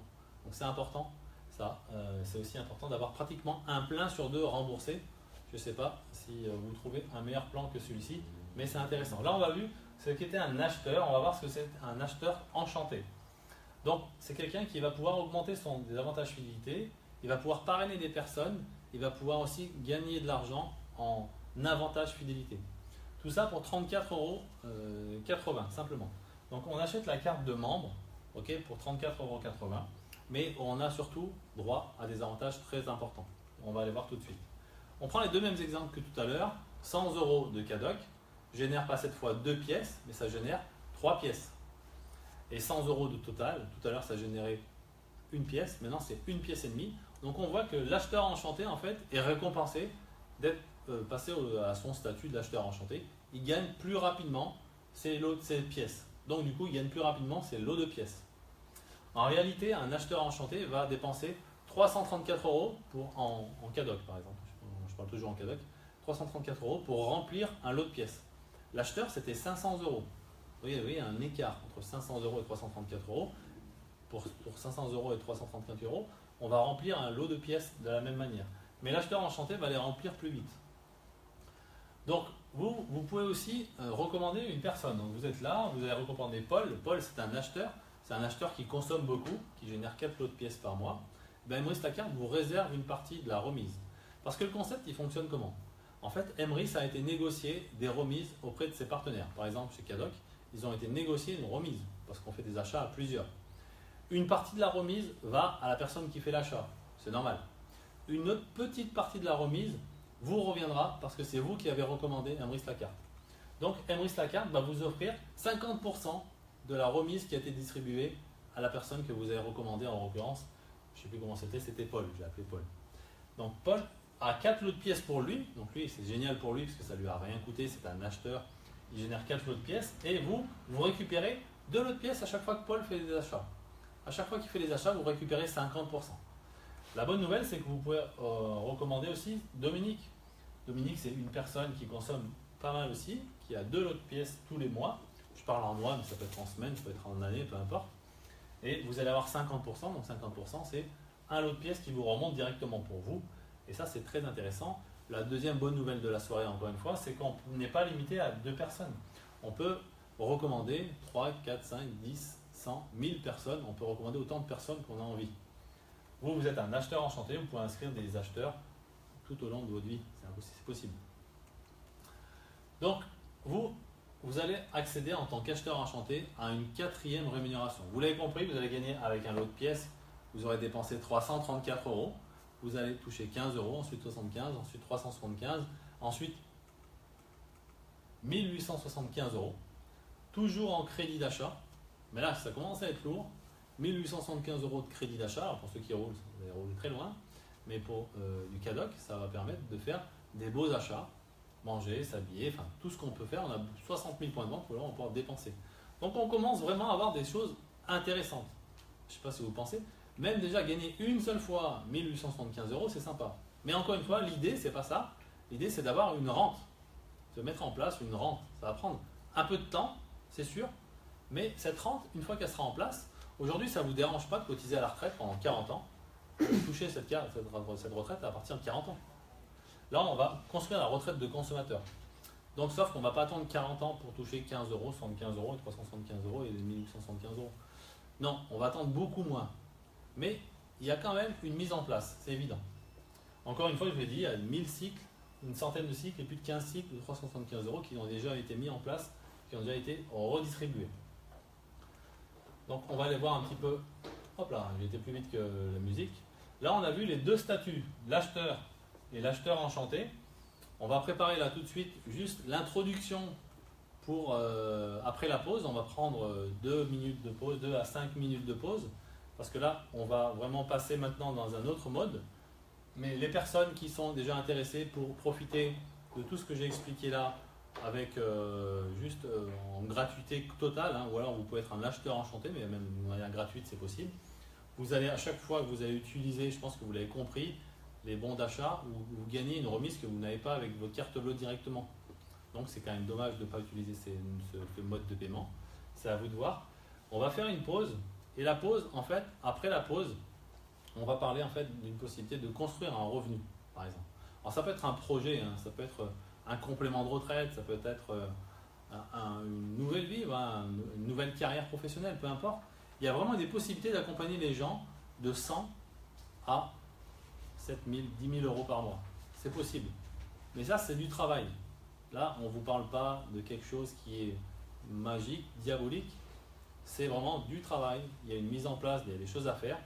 c'est important. Ça, c'est aussi important d'avoir pratiquement un plein sur 2 remboursé. Je ne sais pas si vous trouvez un meilleur plan que celui-ci, mais c'est intéressant. Là, on va vu ce qu'était un acheteur. On va voir ce que c'est un acheteur enchanté. Donc, c'est quelqu'un qui va pouvoir augmenter des avantages fidélité. Il va pouvoir parrainer des personnes. Il va pouvoir aussi gagner de l'argent en avantage fidélité. Tout ça pour 34,80 € simplement. Donc, on achète la carte de membre pour 34,80 €. Mais on a surtout droit à des avantages très importants. On va aller voir tout de suite. On prend les deux mêmes exemples que tout à l'heure. 100 € de Cadoc génère pas cette fois 2 pièces, mais ça génère 3 pièces. et 100 € de total. Tout à l'heure, ça générait une pièce, maintenant c'est une pièce et demie. Donc on voit que l'acheteur enchanté en fait est récompensé d'être passé à son statut d'acheteur enchanté. Il gagne plus rapidement ses pièces. Donc du coup, il gagne plus rapidement ses lots de pièces. En réalité, un acheteur enchanté va dépenser 334 € en CADOC par exemple. Je parle toujours en CADOC. 334 € pour remplir un lot de pièces. L'acheteur, c'était 500 €. Vous voyez, il y a un écart entre 500 € et 334 €. Pour 500 € et 334 €, on va remplir un lot de pièces de la même manière. Mais l'acheteur enchanté va les remplir plus vite. Donc, vous pouvez aussi recommander une personne. Donc, vous êtes là, vous allez recommander Paul. Paul, c'est un acheteur qui consomme beaucoup, qui génère 4 lots de pièces par mois. Ben, Emrys Lacarte vous réserve une partie de la remise. Parce que le concept, il fonctionne comment? En fait, Emrys a été négocié des remises auprès de ses partenaires. Par exemple, chez CADOC, ils ont été négociés une remise, parce qu'on fait des achats à plusieurs. Une partie de la remise va à la personne qui fait l'achat, c'est normal. Une autre petite partie de la remise vous reviendra parce que c'est vous qui avez recommandé Emrys Lacarte. Donc Emrys Lacarte va vous offrir 50% de la remise qui a été distribuée à la personne que vous avez recommandée, en l'occurrence, je ne sais plus comment c'était Paul, j'ai appelé Paul. Donc Paul a 4 lots de pièces pour lui, donc lui c'est génial pour lui parce que ça ne lui a rien coûté, c'est un acheteur, il génère 4 lots de pièces et vous récupérez 2 lots de pièces à chaque fois que Paul fait des achats. À chaque fois qu'il fait des achats, vous récupérez 50%. La bonne nouvelle, c'est que vous pouvez recommander aussi Dominique. Dominique, c'est une personne qui consomme pas mal aussi, qui a 2 lots de pièces tous les mois. Je parle en mois, mais ça peut être en semaine, ça peut être en année, peu importe. Et vous allez avoir 50%, donc 50%, c'est un lot de pièces qui vous remonte directement pour vous. Et ça, c'est très intéressant. La deuxième bonne nouvelle de la soirée, encore une fois, c'est qu'on n'est pas limité à 2 personnes. On peut recommander 3, 4, 5, 10, 100, 1000 personnes, on peut recommander autant de personnes qu'on a envie. Vous êtes un acheteur enchanté, vous pouvez inscrire des acheteurs tout au long de votre vie, c'est possible. Donc, vous allez accéder en tant qu'acheteur enchanté à une 4e rémunération. Vous l'avez compris, vous allez gagner avec un lot de pièces, vous aurez dépensé 334 €, vous allez toucher 15 €, ensuite 75, ensuite 375, ensuite 1875 €, toujours en crédit d'achat. Mais là, ça commence à être lourd. 1875 € de crédit d'achat. Alors pour ceux qui roulent, vous allez rouler très loin. Mais pour du CADOC, ça va permettre de faire des beaux achats. Manger, s'habiller, enfin tout ce qu'on peut faire. On a 60 000 points de vente, on va pouvoir dépenser. Donc on commence vraiment à avoir des choses intéressantes. Je ne sais pas si vous pensez. Même déjà gagner une seule fois 1875 €, c'est sympa. Mais encore une fois, l'idée, c'est pas ça. L'idée, c'est d'avoir une rente. De mettre en place une rente. Ça va prendre un peu de temps, c'est sûr. Mais cette rente, une fois qu'elle sera en place, aujourd'hui, ça ne vous dérange pas de cotiser à la retraite pendant 40 ans. Vous touchez cette retraite à partir de 40 ans. Là, on va construire la retraite de consommateur. Donc, sauf qu'on ne va pas attendre 40 ans pour toucher 15 €, 75 €, 375 € et 1875 €. Non, on va attendre beaucoup moins. Mais il y a quand même une mise en place, c'est évident. Encore une fois, je vous l'ai dit, il y a 1000 cycles, une centaine de cycles et plus de 15 cycles de 375 € qui ont déjà été mis en place, qui ont déjà été redistribués. Donc on va aller voir un petit peu, hop là, j'ai été plus vite que la musique. Là on a vu les 2 statuts, l'acheteur et l'acheteur enchanté. On va préparer là tout de suite juste l'introduction pour après la pause. On va prendre 2 minutes de pause, 2 à 5 minutes de pause. Parce que là on va vraiment passer maintenant dans un autre mode. Mais les personnes qui sont déjà intéressées pour profiter de tout ce que j'ai expliqué là, avec juste en gratuité totale, hein, ou alors vous pouvez être un acheteur enchanté, mais même de manière gratuite c'est possible. Vous allez à chaque fois que vous allez utiliser, je pense que vous l'avez compris, les bons d'achat, vous gagnez une remise que vous n'avez pas avec votre carte bleue directement. Donc c'est quand même dommage de ne pas utiliser ce mode de paiement. C'est à vous de voir. On va faire une pause, et la pause, en fait, après la pause, on va parler en fait d'une possibilité de construire un revenu, par exemple. Alors ça peut être un projet, hein, ça peut être un complément de retraite, ça peut être une nouvelle vie, une nouvelle carrière professionnelle, peu importe. Il y a vraiment des possibilités d'accompagner les gens de 100 à 7 000, 10 000 € par mois. C'est possible. Mais ça, c'est du travail. Là, on ne vous parle pas de quelque chose qui est magique, diabolique. C'est vraiment du travail. Il y a une mise en place, il y a des choses à faire.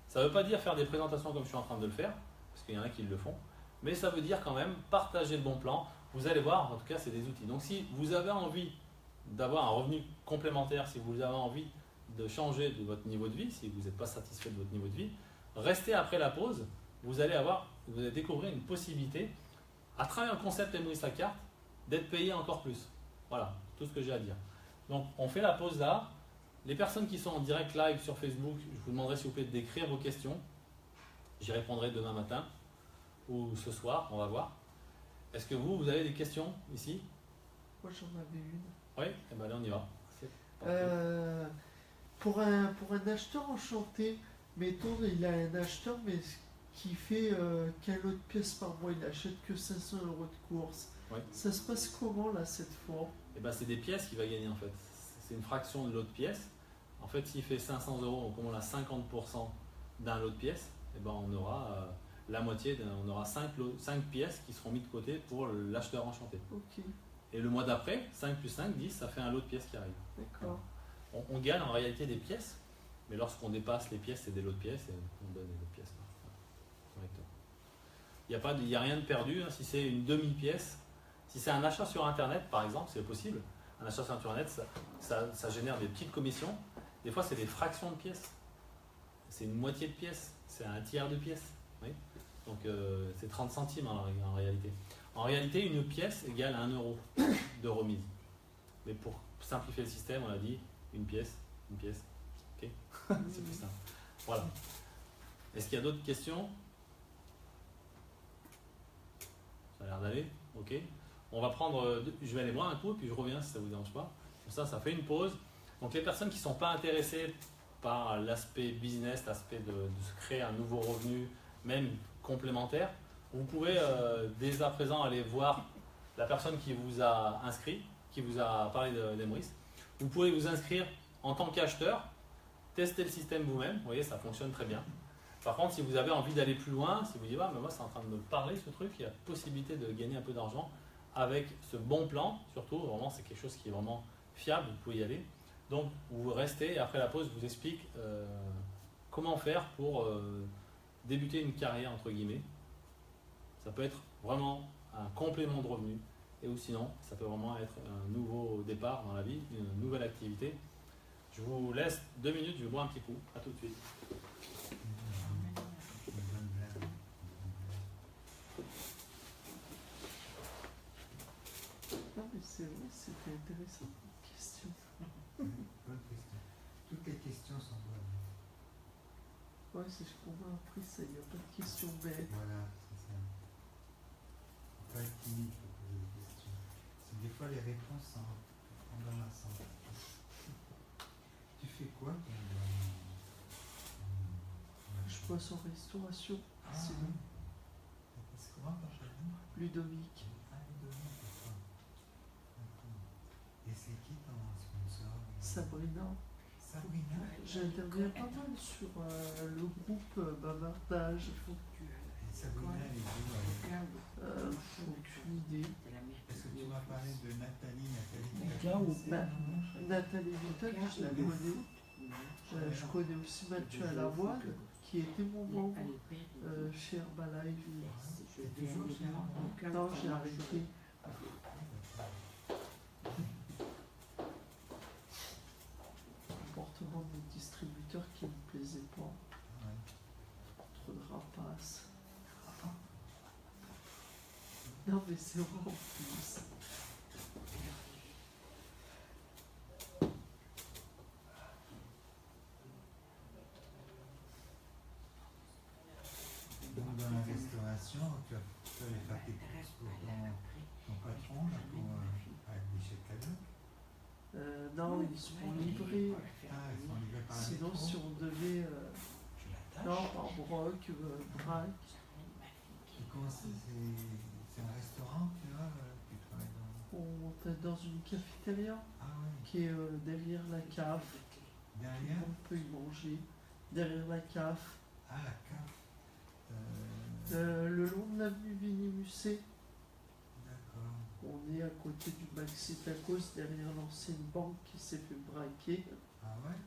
Ça ne veut pas dire faire des présentations comme je suis en train de le faire, parce qu'il y en a qui le font. Mais ça veut dire quand même partager le bon plan. Vous allez voir, en tout cas, c'est des outils. Donc si vous avez envie d'avoir un revenu complémentaire, si vous avez envie de changer de votre niveau de vie, si vous n'êtes pas satisfait de votre niveau de vie, restez après la pause, vous allez découvrir une possibilité, à travers le concept Emrys la carte, d'être payé encore plus. Voilà, tout ce que j'ai à dire. Donc on fait la pause là. Les personnes qui sont en direct live sur Facebook, je vous demanderai s'il vous plaît d'écrire vos questions. J'y répondrai demain matin ou ce soir, on va voir. Est-ce que vous avez des questions ici? Moi j'en avais une. Oui, et ben allez, on y va. C'est parti. Pour un acheteur enchanté, mettons, il a un acheteur mais qui fait qu'un lot de pièces par mois, il achète que 500 € de course. Oui. Ça se passe comment là cette fois? Et ben c'est des pièces qu'il va gagner en fait. C'est une fraction de lot de pièces. En fait, s'il fait 500 €, donc comme on a 50% d'un lot de pièces, et ben on aura la moitié, on aura 5 pièces qui seront mises de côté pour l'acheteur enchanté. Ok, Et le mois d'après, 5 plus 5, 10, ça fait un lot de pièces qui arrive. d'accord. On gagne en réalité des pièces, mais lorsqu'on dépasse les pièces, c'est des lots de pièces et on donne des lots de pièces. Correctement. Il n'y a rien de perdu, hein, si c'est une demi-pièce. Si c'est un achat sur Internet, par exemple, c'est possible. Un achat sur Internet, ça génère des petites commissions. Des fois, c'est des fractions de pièces. C'est une moitié de pièce, c'est un tiers de pièce. Oui. Donc, c'est 30 centimes en réalité. En réalité, une pièce égale 1 € de remise. Mais pour simplifier le système, on a dit une pièce. Ok. C'est plus simple. Voilà. Est-ce qu'il y a d'autres questions? Ça a l'air d'aller. Ok. On va prendre. Je vais aller boire un coup et puis je reviens si ça ne vous dérange pas. Comme ça fait une pause. Donc les personnes qui ne sont pas intéressées par l'aspect business, l'aspect de se créer un nouveau revenu, même complémentaire, vous pouvez dès à présent aller voir la personne qui vous a inscrit, qui vous a parlé d'Emrys. Vous pouvez vous inscrire en tant qu'acheteur, tester le système vous-même, vous voyez, ça fonctionne très bien. Par contre, si vous avez envie d'aller plus loin, si vous dites, ah, mais moi c'est en train de me parler ce truc, il y a possibilité de gagner un peu d'argent avec ce bon plan, surtout, vraiment c'est quelque chose qui est vraiment fiable, vous pouvez y aller. Donc vous restez et après la pause, je vous explique comment faire pour débuter une carrière entre guillemets. Ça peut être vraiment un complément de revenu et ou sinon ça peut vraiment être un nouveau départ dans la vie, une nouvelle activité. Je vous laisse 2 minutes, je vais boire un petit coup. À tout de suite. Non mais c'est vrai, c'était intéressant. Question. Bonne question. Toutes les questions sont bonnes. Ouais, c'est ce qu'on m'a appris, ça, il n'y a pas de questions bêtes. Voilà, c'est ça. Faut pas être timide pour poser des questions. Parce que des fois, les réponses sont embarrassantes. Tu fais quoi toi, Je bosse en restauration, c'est oui. C'est comment ton chagrin? Ludovic. Ah, Ludovic, d'accord. D'accord. Et c'est qui ton sponsor? Sabrina. Sabrina. J'interviens pas mal sur le groupe Bavardage. Et Sabrina, elle est où? Aucune idée. Est-ce que tu m'as parlé de Nathalie? Là où Nathalie Vittel, je la connais. Je connais aussi Mathieu Alavoine, qui était mon membre chez Herbalife. C'est toujours chez Herbalife? Non, j'ai arrêté. Comportement des distributeurs qui ne me plaisait pas. Ouais. Trop de rapaces. Non mais c'est vrai en plus. Donc dans la restauration, tu vas aller faire tes courses pour ton patron, là, pour avec des chèques cadeaux. Non, ils sont livrés. Ah, ils sont livrés par la Sinon, métro. si on devait. Non, par Broc, Braque. Et comment c'est un restaurant que tu as, tu travailles dans? On est dans une cafétéria Ah ouais. qui est derrière la cave. Derrière? On peut y manger. Derrière la cave. Ah, la cave. Le long de l'avenue Vigny-Musset. D'accord. On est à côté du Maxi Tacos, derrière l'ancienne banque qui s'est fait braquer. Ah ouais?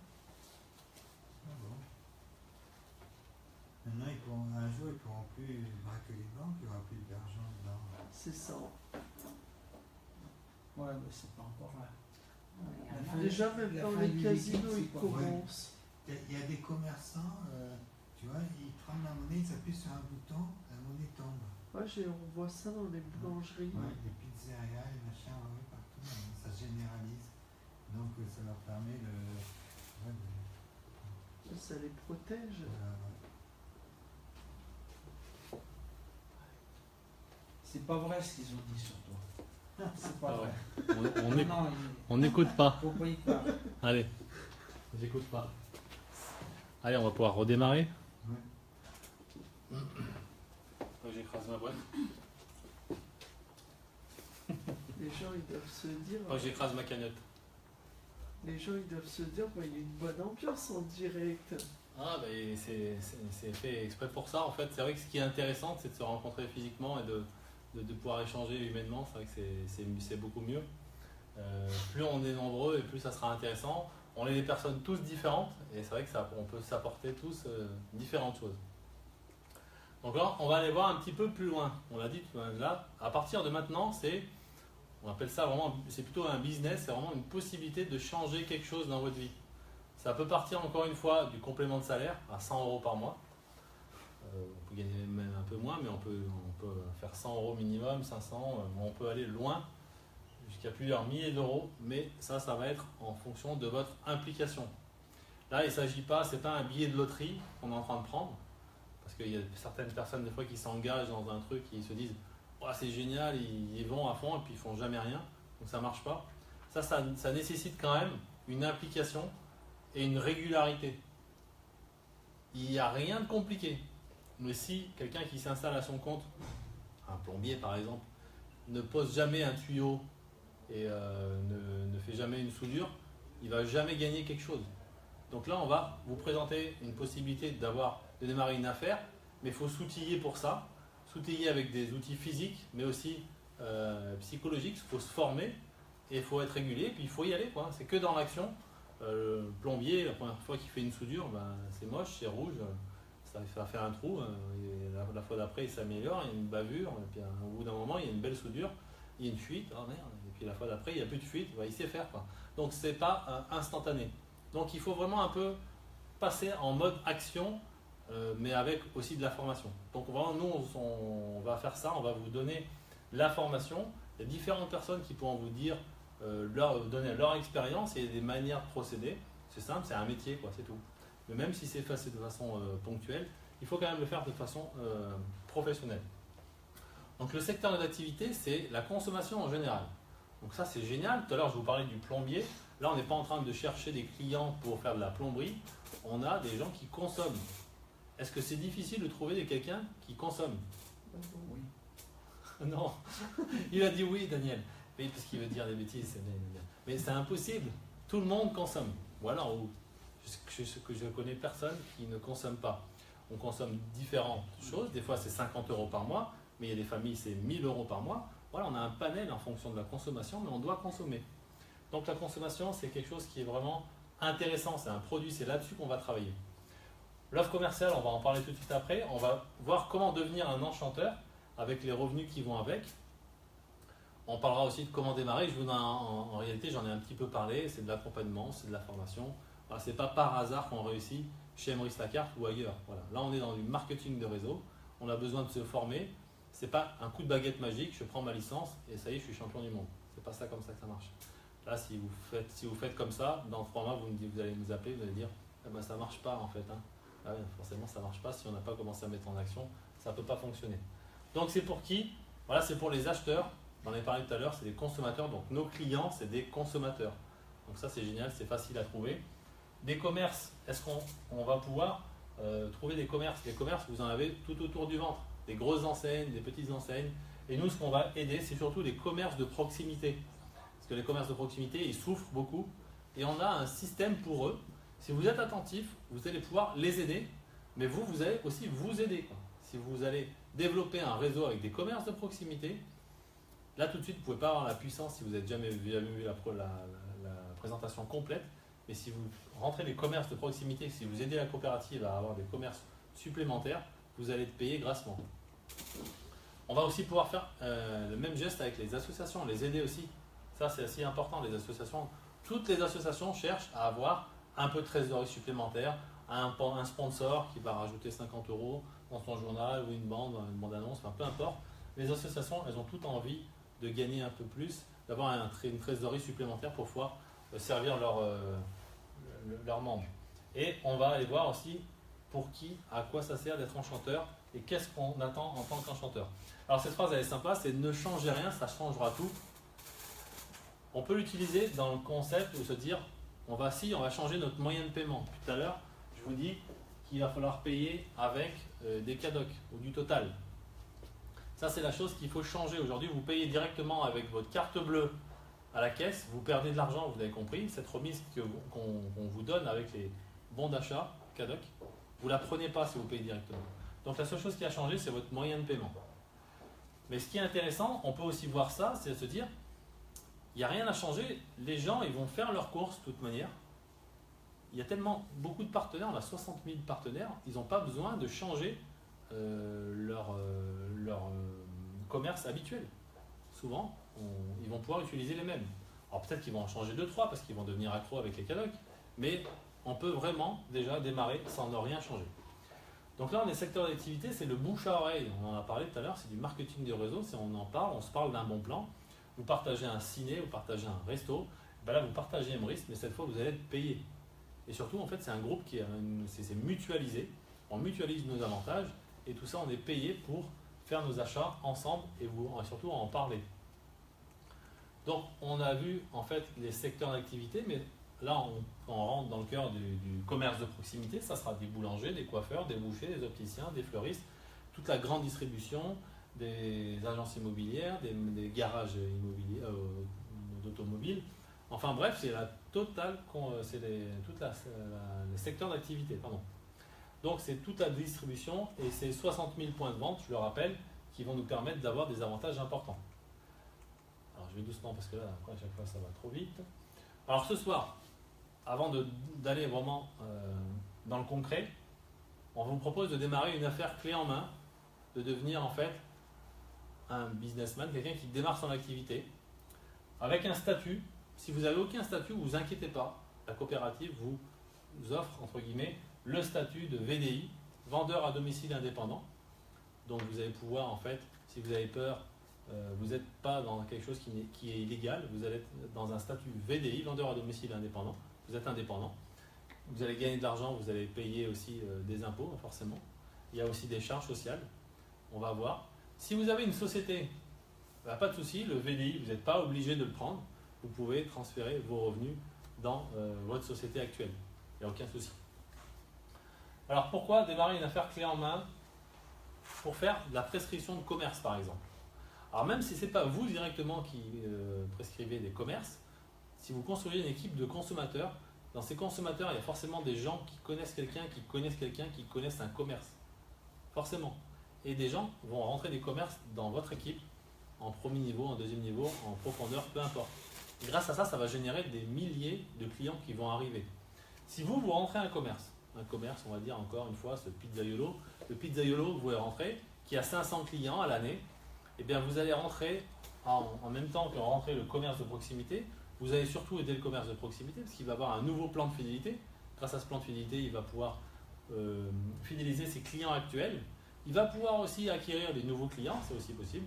Ah bon. Maintenant, un jour, ils ne pourront plus braquer les banques, il n'y aura plus d'argent dedans. C'est ça. Ouais, mais c'est pas encore là. Déjà, même la dans fin les du casinos, liquide, ils c'est quoi? commencent. Il y a des commerçants, tu vois, ils prennent la monnaie, ils appuient sur un bouton, la monnaie tombe. Ouais, on voit ça dans les boulangeries. Ouais, les pizzerias, les machins, ouais, partout, ça se généralise. Donc ça leur permet Ça les protège. C'est pas vrai ce qu'ils ont dit sur toi. C'est pas Ah vrai. ouais. Non, On n'écoute pas. faut pas y croire. Allez, j'écoute pas. Allez, on va pouvoir redémarrer. Ouais. J'écrase ma boîte. Les gens, ils doivent se dire. J'écrase ma cagnotte. Les gens, ils doivent se dire, bah, il y a une bonne ambiance en direct. Ah, bah, c'est fait exprès pour ça. En fait, c'est vrai que ce qui est intéressant, c'est de se rencontrer physiquement et de pouvoir échanger humainement. C'est vrai que c'est beaucoup mieux. Plus on est nombreux et plus ça sera intéressant. On est des personnes tous différentes et c'est vrai que on peut s'apporter tous différentes choses. Donc là, on va aller voir un petit peu plus loin. On l'a dit là, à partir de maintenant, on appelle ça vraiment, c'est plutôt un business, c'est vraiment une possibilité de changer quelque chose dans votre vie. Ça peut partir encore une fois du complément de salaire à 100 € par mois. On peut gagner même un peu moins, mais on peut faire 100 € minimum, 500, on peut aller loin, jusqu'à plusieurs milliers d'euros, mais ça va être en fonction de votre implication. Là, il ne s'agit pas, c'est pas un billet de loterie qu'on est en train de prendre, parce qu'il y a certaines personnes des fois qui s'engagent dans un truc, qui se disent oh, c'est génial, ils vont à fond et puis ils font jamais rien, donc ça marche pas. Ça nécessite quand même une implication et une régularité. Il n'y a rien de compliqué. Mais si quelqu'un qui s'installe à son compte, un plombier par exemple, ne pose jamais un tuyau et ne fait jamais une soudure, il ne va jamais gagner quelque chose. Donc là, on va vous présenter une possibilité de démarrer une affaire, mais il faut s'outiller pour ça, s'outiller avec des outils physiques, mais aussi psychologiques. Il faut se former et il faut être régulier, puis il faut y aller, quoi. C'est que dans l'action. Le plombier, la première fois qu'il fait une soudure, c'est moche, c'est rouge, ça va faire un trou, et la fois d'après il s'améliore, il y a une bavure, et puis au bout d'un moment il y a une belle soudure, il y a une fuite, oh merde, et puis la fois d'après il n'y a plus de fuite, il sait faire, quoi. Donc c'est pas instantané. Donc il faut vraiment un peu passer en mode action, mais avec aussi de la formation. Donc vraiment nous on va faire ça, on va vous donner la formation, il y a différentes personnes qui pourront vous dire donner leur expérience et des manières de procéder. C'est simple, c'est un métier, quoi, c'est tout. Mais même si c'est fait de façon ponctuelle, il faut quand même le faire de façon professionnelle. Donc le secteur d'activité, c'est la consommation en général. Donc ça c'est génial. Tout à l'heure je vous parlais du plombier. Là on n'est pas en train de chercher des clients pour faire de la plomberie. On a des gens qui consomment. Est-ce que c'est difficile de trouver quelqu'un qui consomme? Oui. Non. Il a dit oui, Daniel. Oui, parce qu'il veut dire des bêtises, mais c'est impossible. Tout le monde consomme. Ou alors, je connais personne qui ne consomme pas. On consomme différentes choses. Des fois, c'est 50 € par mois, mais il y a des familles, c'est 1000 € par mois. Voilà, on a un panel en fonction de la consommation, mais on doit consommer. Donc la consommation, c'est quelque chose qui est vraiment intéressant. C'est un produit, c'est là-dessus qu'on va travailler. L'offre commerciale, on va en parler tout de suite après. On va voir comment devenir un enchanteur avec les revenus qui vont avec. On parlera aussi de comment démarrer. En réalité, j'en ai un petit peu parlé. C'est de l'accompagnement, c'est de la formation. Voilà, c'est pas par hasard qu'on réussit chez Emery Lacarte ou ailleurs. Voilà. Là, on est dans du marketing de réseau. On a besoin de se former. C'est pas un coup de baguette magique. Je prends ma licence et ça y est, je suis champion du monde. C'est pas ça comme ça que ça marche. Là, si vous faites comme ça, dans 3 mois, vous allez nous appeler, vous allez dire, ah ben, ça marche pas en fait. Hein. Ah ouais, forcément, ça marche pas. Si on n'a pas commencé à mettre en action, ça peut pas fonctionner. Donc, c'est pour qui? Voilà, c'est pour les acheteurs. J'en ai parlé tout à l'heure, c'est des consommateurs, donc nos clients, c'est des consommateurs. Donc ça, c'est génial, c'est facile à trouver. Des commerces, est-ce qu'on va pouvoir trouver des commerces? Les commerces, vous en avez tout autour du ventre. Des grosses enseignes, des petites enseignes. Et nous, ce qu'on va aider, c'est surtout les commerces de proximité. Parce que les commerces de proximité, ils souffrent beaucoup. Et on a un système pour eux. Si vous êtes attentif, vous allez pouvoir les aider. Mais vous allez aussi vous aider, quoi. Si vous allez développer un réseau avec des commerces de proximité, là, tout de suite, vous ne pouvez pas avoir la puissance si vous n'avez jamais vu la présentation complète. Mais si vous rentrez les commerces de proximité, si vous aidez la coopérative à avoir des commerces supplémentaires, vous allez être payé grassement. On va aussi pouvoir faire le même geste avec les associations, les aider aussi. Ça, c'est assez important. Les associations, toutes les associations cherchent à avoir un peu de trésorerie supplémentaire, un sponsor qui va rajouter 50 € dans son journal ou une bande-annonce, enfin peu importe. Les associations, elles ont toutes envie de gagner un peu plus, d'avoir une trésorerie supplémentaire pour pouvoir servir leurs membres. Et on va aller voir aussi pour qui, à quoi ça sert d'être enchanteur et qu'est-ce qu'on attend en tant qu'enchanteur. Alors cette phrase elle est sympa, c'est ne changez rien, ça changera tout. On peut l'utiliser dans le concept de se dire on va changer notre moyen de paiement. Tout à l'heure, je vous dis qu'il va falloir payer avec des CADOC ou du total. Ça c'est la chose qu'il faut changer. Aujourd'hui, vous payez directement avec votre carte bleue à la caisse, vous perdez de l'argent, vous avez compris. Cette remise qu'on vous donne avec les bons d'achat CADOC, vous ne la prenez pas si vous payez directement. Donc la seule chose qui a changé, c'est votre moyen de paiement. Mais ce qui est intéressant, on peut aussi voir ça, c'est de se dire, il n'y a rien à changer, les gens ils vont faire leurs courses de toute manière. Il y a tellement beaucoup de partenaires, on a 60 000 partenaires, ils n'ont pas besoin de changer leur commerce habituel. Souvent, ils vont pouvoir utiliser les mêmes. Alors peut-être qu'ils vont en changer 2-3 parce qu'ils vont devenir accros avec les CADOC, mais on peut vraiment déjà démarrer sans ne rien changer. Donc là, on est secteur d'activité, c'est le bouche à oreille. On en a parlé tout à l'heure, c'est du marketing de réseau. Si on en parle, on se parle d'un bon plan. Vous partagez un ciné, vous partagez un resto. Ben là, vous partagez Emrys, mais cette fois, vous allez être payé. Et surtout, en fait, c'est un groupe qui c'est mutualisé. On mutualise nos avantages et tout ça, on est payé pour faire nos achats ensemble et surtout en parler. Donc, on a vu en fait les secteurs d'activité, mais là, on rentre dans le cœur du commerce de proximité. Ça sera des boulangers, des coiffeurs, des bouchers, des opticiens, des fleuristes, toute la grande distribution, des agences immobilières, des garages immobiliers, d'automobiles. Enfin bref, c'est la totale, c'est les secteurs d'activité. Pardon. Donc c'est toute la distribution et c'est 60 000 points de vente, je le rappelle, qui vont nous permettre d'avoir des avantages importants. Alors je vais doucement parce que là, après, à chaque fois, ça va trop vite. Alors ce soir, avant d'aller vraiment dans le concret, on vous propose de démarrer une affaire clé en main, de devenir en fait un businessman, quelqu'un qui démarre son activité, avec un statut. Si vous n'avez aucun statut, vous inquiétez pas, la coopérative vous offre, entre guillemets, le statut de VDI, vendeur à domicile indépendant. Donc vous allez pouvoir, en fait, si vous avez peur, vous n'êtes pas dans quelque chose qui est illégal, vous allez être dans un statut VDI, vendeur à domicile indépendant, vous êtes indépendant, vous allez gagner de l'argent, vous allez payer aussi des impôts, forcément. Il y a aussi des charges sociales, on va voir. Si vous avez une société, pas de souci, le VDI, vous n'êtes pas obligé de le prendre, vous pouvez transférer vos revenus dans votre société actuelle, il n'y a aucun souci. Alors pourquoi démarrer une affaire clé en main pour faire de la prescription de commerce par exemple? Alors même si ce n'est pas vous directement qui prescrivez des commerces, si vous construisez une équipe de consommateurs, dans ces consommateurs il y a forcément des gens qui connaissent quelqu'un, qui connaissent un commerce. Forcément. Et des gens vont rentrer des commerces dans votre équipe, en premier niveau, en deuxième niveau, en profondeur, peu importe. Et grâce à ça, ça va générer des milliers de clients qui vont arriver. Si vous rentrez un commerce, on va dire encore une fois, ce pizzaiolo, le pizzaiolo que vous allez rentrer, qui a 500 clients à l'année, eh bien vous allez rentrer, en même temps que rentrer le commerce de proximité, vous allez surtout aider le commerce de proximité, parce qu'il va avoir un nouveau plan de fidélité. Grâce à ce plan de fidélité, il va pouvoir fidéliser ses clients actuels. Il va pouvoir aussi acquérir des nouveaux clients, c'est aussi possible.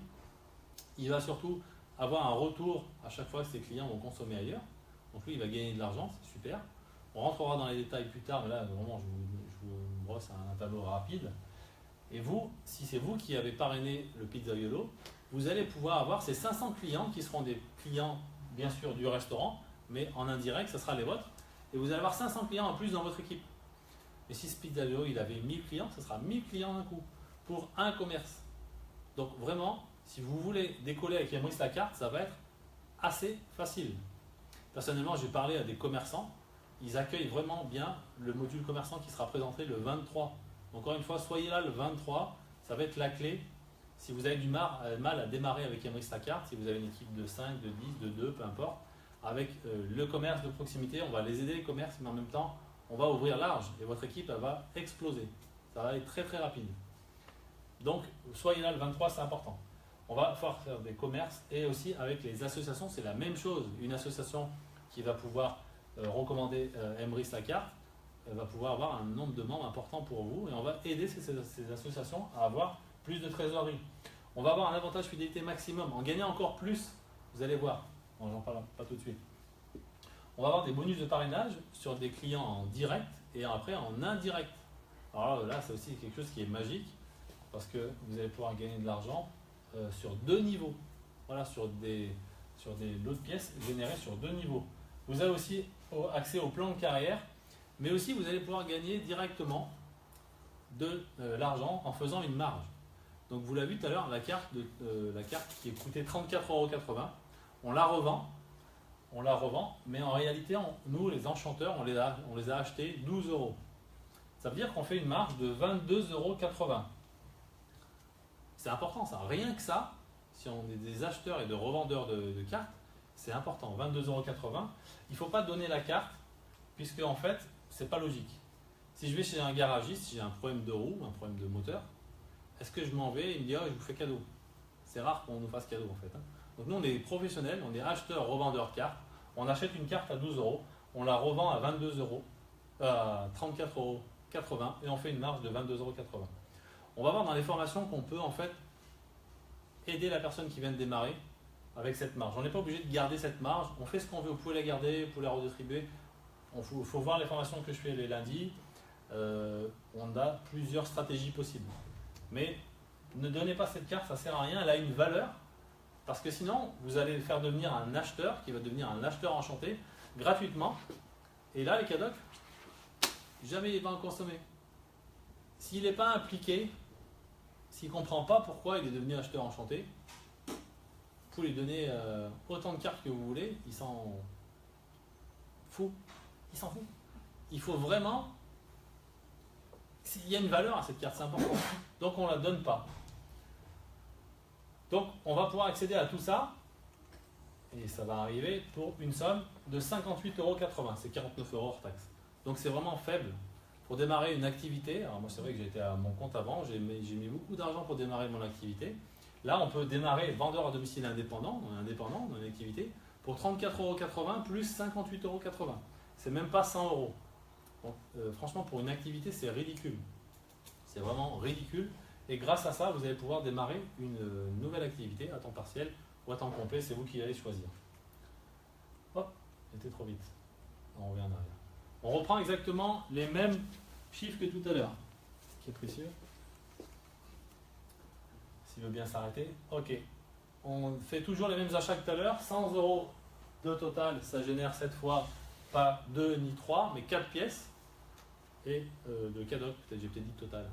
Il va surtout avoir un retour à chaque fois que ses clients vont consommer ailleurs. Donc lui, il va gagner de l'argent, c'est super. On rentrera dans les détails plus tard, mais là, vraiment, je vous brosse un tableau rapide. Et vous, si c'est vous qui avez parrainé le pizzaiolo, vous allez pouvoir avoir ces 500 clients qui seront des clients, bien sûr, du restaurant, mais en indirect, ce sera les vôtres. Et vous allez avoir 500 clients en plus dans votre équipe. Et si ce pizzaiolo, il avait 1000 clients, ce sera 1000 clients d'un coup, pour un commerce. Donc vraiment, si vous voulez décoller avec Emrys la carte, ça va être assez facile. Personnellement, j'ai parlé à des commerçants, ils accueillent vraiment bien le module commerçant qui sera présenté le 23. Encore une fois, soyez là le 23, ça va être la clé. Si vous avez du mal à démarrer avec Emrys la carte, si vous avez une équipe de 5, de 10, de 2, peu importe, avec le commerce de proximité, on va les aider les commerces, mais en même temps, on va ouvrir large et votre équipe elle va exploser. Ça va aller très très rapide. Donc, soyez là le 23, c'est important. On va pouvoir faire des commerces et aussi avec les associations, c'est la même chose. Une association, qui va pouvoir recommander Emrys la carte, va pouvoir avoir un nombre de membres important pour vous et on va aider ces associations à avoir plus de trésorerie. On va avoir un avantage fidélité maximum. En gagnant encore plus, vous allez voir, j'en parle pas tout de suite. On va avoir des bonus de parrainage sur des clients en direct et après en indirect. Alors là, c'est aussi quelque chose qui est magique parce que vous allez pouvoir gagner de l'argent sur 2 niveaux. Voilà, sur des lots de pièces générés sur 2 niveaux. Vous avez aussi accès au plan de carrière, mais aussi vous allez pouvoir gagner directement de l'argent en faisant une marge. Donc vous l'avez vu tout à l'heure, la carte qui coûtait 34,80 €, on la revend, mais en réalité, nous les enchanteurs, on les a achetés 12 €. Ça veut dire qu'on fait une marge de 22,80 €. C'est important ça, rien que ça, si on est des acheteurs et de revendeurs de cartes, c'est important, 22,80 €. Il ne faut pas donner la carte, puisque en fait, c'est pas logique. Si je vais chez un garagiste, si j'ai un problème de roue, un problème de moteur, est-ce que je m'en vais et il me dit oh, je vous fais cadeau? C'est rare qu'on nous fasse cadeau en fait. Donc nous on est professionnels, on est acheteurs, revendeurs de cartes. On achète une carte à 12 €, on la revend à 22 €, à 34,80 € et on fait une marge de 22,80 €. On va voir dans les formations qu'on peut en fait aider la personne qui vient de démarrer avec cette marge. On n'est pas obligé de garder cette marge, on fait ce qu'on veut, vous pouvez la garder, vous pouvez la redistribuer. Il faut voir les formations que je fais les lundis, on a plusieurs stratégies possibles. Mais ne donnez pas cette carte, ça ne sert à rien, elle a une valeur, parce que sinon vous allez le faire devenir un acheteur, qui va devenir un acheteur enchanté, gratuitement, et là les cadeaux, jamais il va en consommer. S'il n'est pas impliqué, s'il ne comprend pas pourquoi il est devenu acheteur enchanté, vous pouvez lui donner autant de cartes que vous voulez, il s'en fout. Il s'en fout. Il faut vraiment... Il y a une valeur à cette carte, c'est important. Donc on ne la donne pas. Donc on va pouvoir accéder à tout ça, et ça va arriver pour une somme de 58,80 €. C'est 49 € hors taxe. Donc c'est vraiment faible. Pour démarrer une activité, alors moi c'est vrai que j'étais à mon compte avant, j'ai mis beaucoup d'argent pour démarrer mon activité. Là on peut démarrer vendeur à domicile indépendant dans une activité, pour 34,80 € plus 58,80 €. C'est même pas 100 €. Donc, franchement, pour une activité, c'est ridicule. C'est vraiment ridicule. Et grâce à ça, vous allez pouvoir démarrer une nouvelle activité à temps partiel ou à temps complet. C'est vous qui allez choisir. Hop, c'était trop vite. On revient en arrière. On reprend exactement les mêmes chiffres que tout à l'heure. Qui est précieux. S'il veut bien s'arrêter. Ok. On fait toujours les mêmes achats que tout à l'heure. 100 € de total, ça génère cette fois pas 2 ni 3, mais 4 pièces. Et de cadeau, peut-être j'ai peut-être dit total.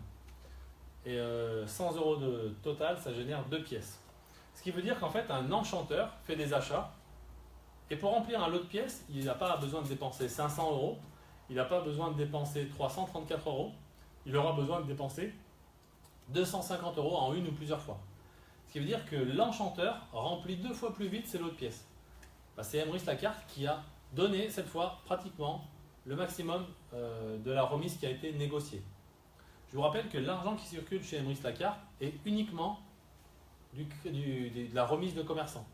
Et 100 € de total, ça génère 2 pièces. Ce qui veut dire qu'en fait, un enchanteur fait des achats. Et pour remplir un lot de pièces, il n'a pas besoin de dépenser 500 €. Il n'a pas besoin de dépenser 334 €. Il aura besoin de dépenser 250 € en une ou plusieurs fois. Ce qui veut dire que l'enchanteur remplit 2 fois plus vite ses lots de pièces. Bah, c'est Emrys la carte qui a donné cette fois pratiquement le maximum de la remise qui a été négociée. Je vous rappelle que l'argent qui circule chez Emrys la carte est uniquement de la remise de commerçant.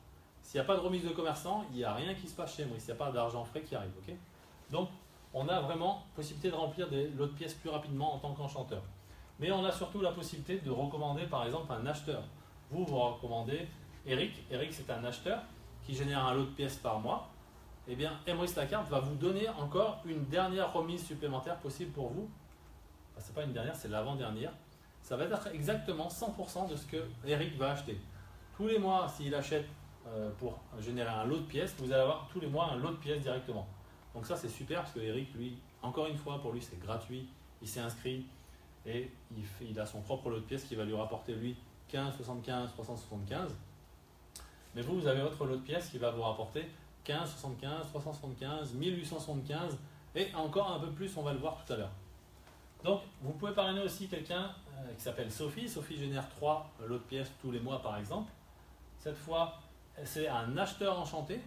S'il n'y a pas de remise de commerçant, il n'y a rien qui se passe chez Emrys, il n'y a pas d'argent frais qui arrive. Okay, donc on a vraiment possibilité de remplir des lots de pièces plus rapidement en tant qu'enchanteur. Mais on a surtout la possibilité de recommander par exemple un acheteur. Vous recommandez Eric. Eric c'est un acheteur qui génère un lot de pièces par mois. Eh bien, Emrys la carte va vous donner encore une dernière remise supplémentaire possible pour vous. Enfin, ce n'est pas une dernière, c'est l'avant-dernière. Ça va être exactement 100% de ce que Eric va acheter. Tous les mois, s'il achète pour générer un lot de pièces, vous allez avoir tous les mois un lot de pièces directement. Donc ça, c'est super parce que Eric, lui, encore une fois, pour lui, c'est gratuit. Il s'est inscrit et il a son propre lot de pièces qui va lui rapporter, lui, 15, 75, 375. Mais vous avez votre lot de pièces qui va vous rapporter 15, 75, 375, 1875 et encore un peu plus, on va le voir tout à l'heure. Donc, vous pouvez parrainer aussi quelqu'un qui s'appelle Sophie. Sophie génère 3 lots de pièces tous les mois, par exemple. Cette fois, c'est un acheteur enchanté.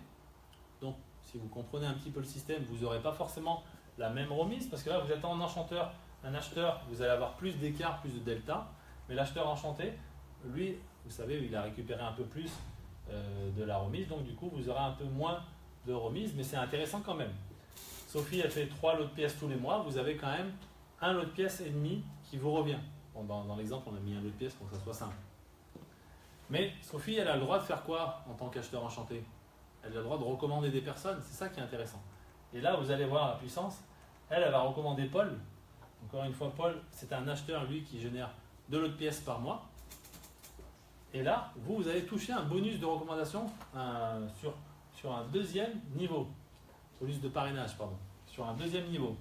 Donc, si vous comprenez un petit peu le système, vous n'aurez pas forcément la même remise parce que là, vous êtes en enchanteur, un acheteur, vous allez avoir plus d'écart, plus de delta. Mais l'acheteur enchanté, lui, vous savez, il a récupéré un peu plus de la remise, donc du coup vous aurez un peu moins de remise, mais c'est intéressant quand même. Sophie a fait 3 lots de pièces tous les mois, vous avez quand même un lot de pièces et demi qui vous revient. Bon, dans l'exemple, on a mis un lot de pièces pour que ça soit simple. Mais Sophie, elle a le droit de faire quoi en tant qu'acheteur enchanté? Elle a le droit de recommander des personnes, c'est ça qui est intéressant. Et là, vous allez voir la puissance. Elle va recommander Paul. Encore une fois, Paul, c'est un acheteur, lui, qui génère 2 lots de pièces par mois. Et là, vous allez toucher un bonus de recommandation sur un deuxième niveau. Bonus de parrainage, pardon. Sur un deuxième niveau.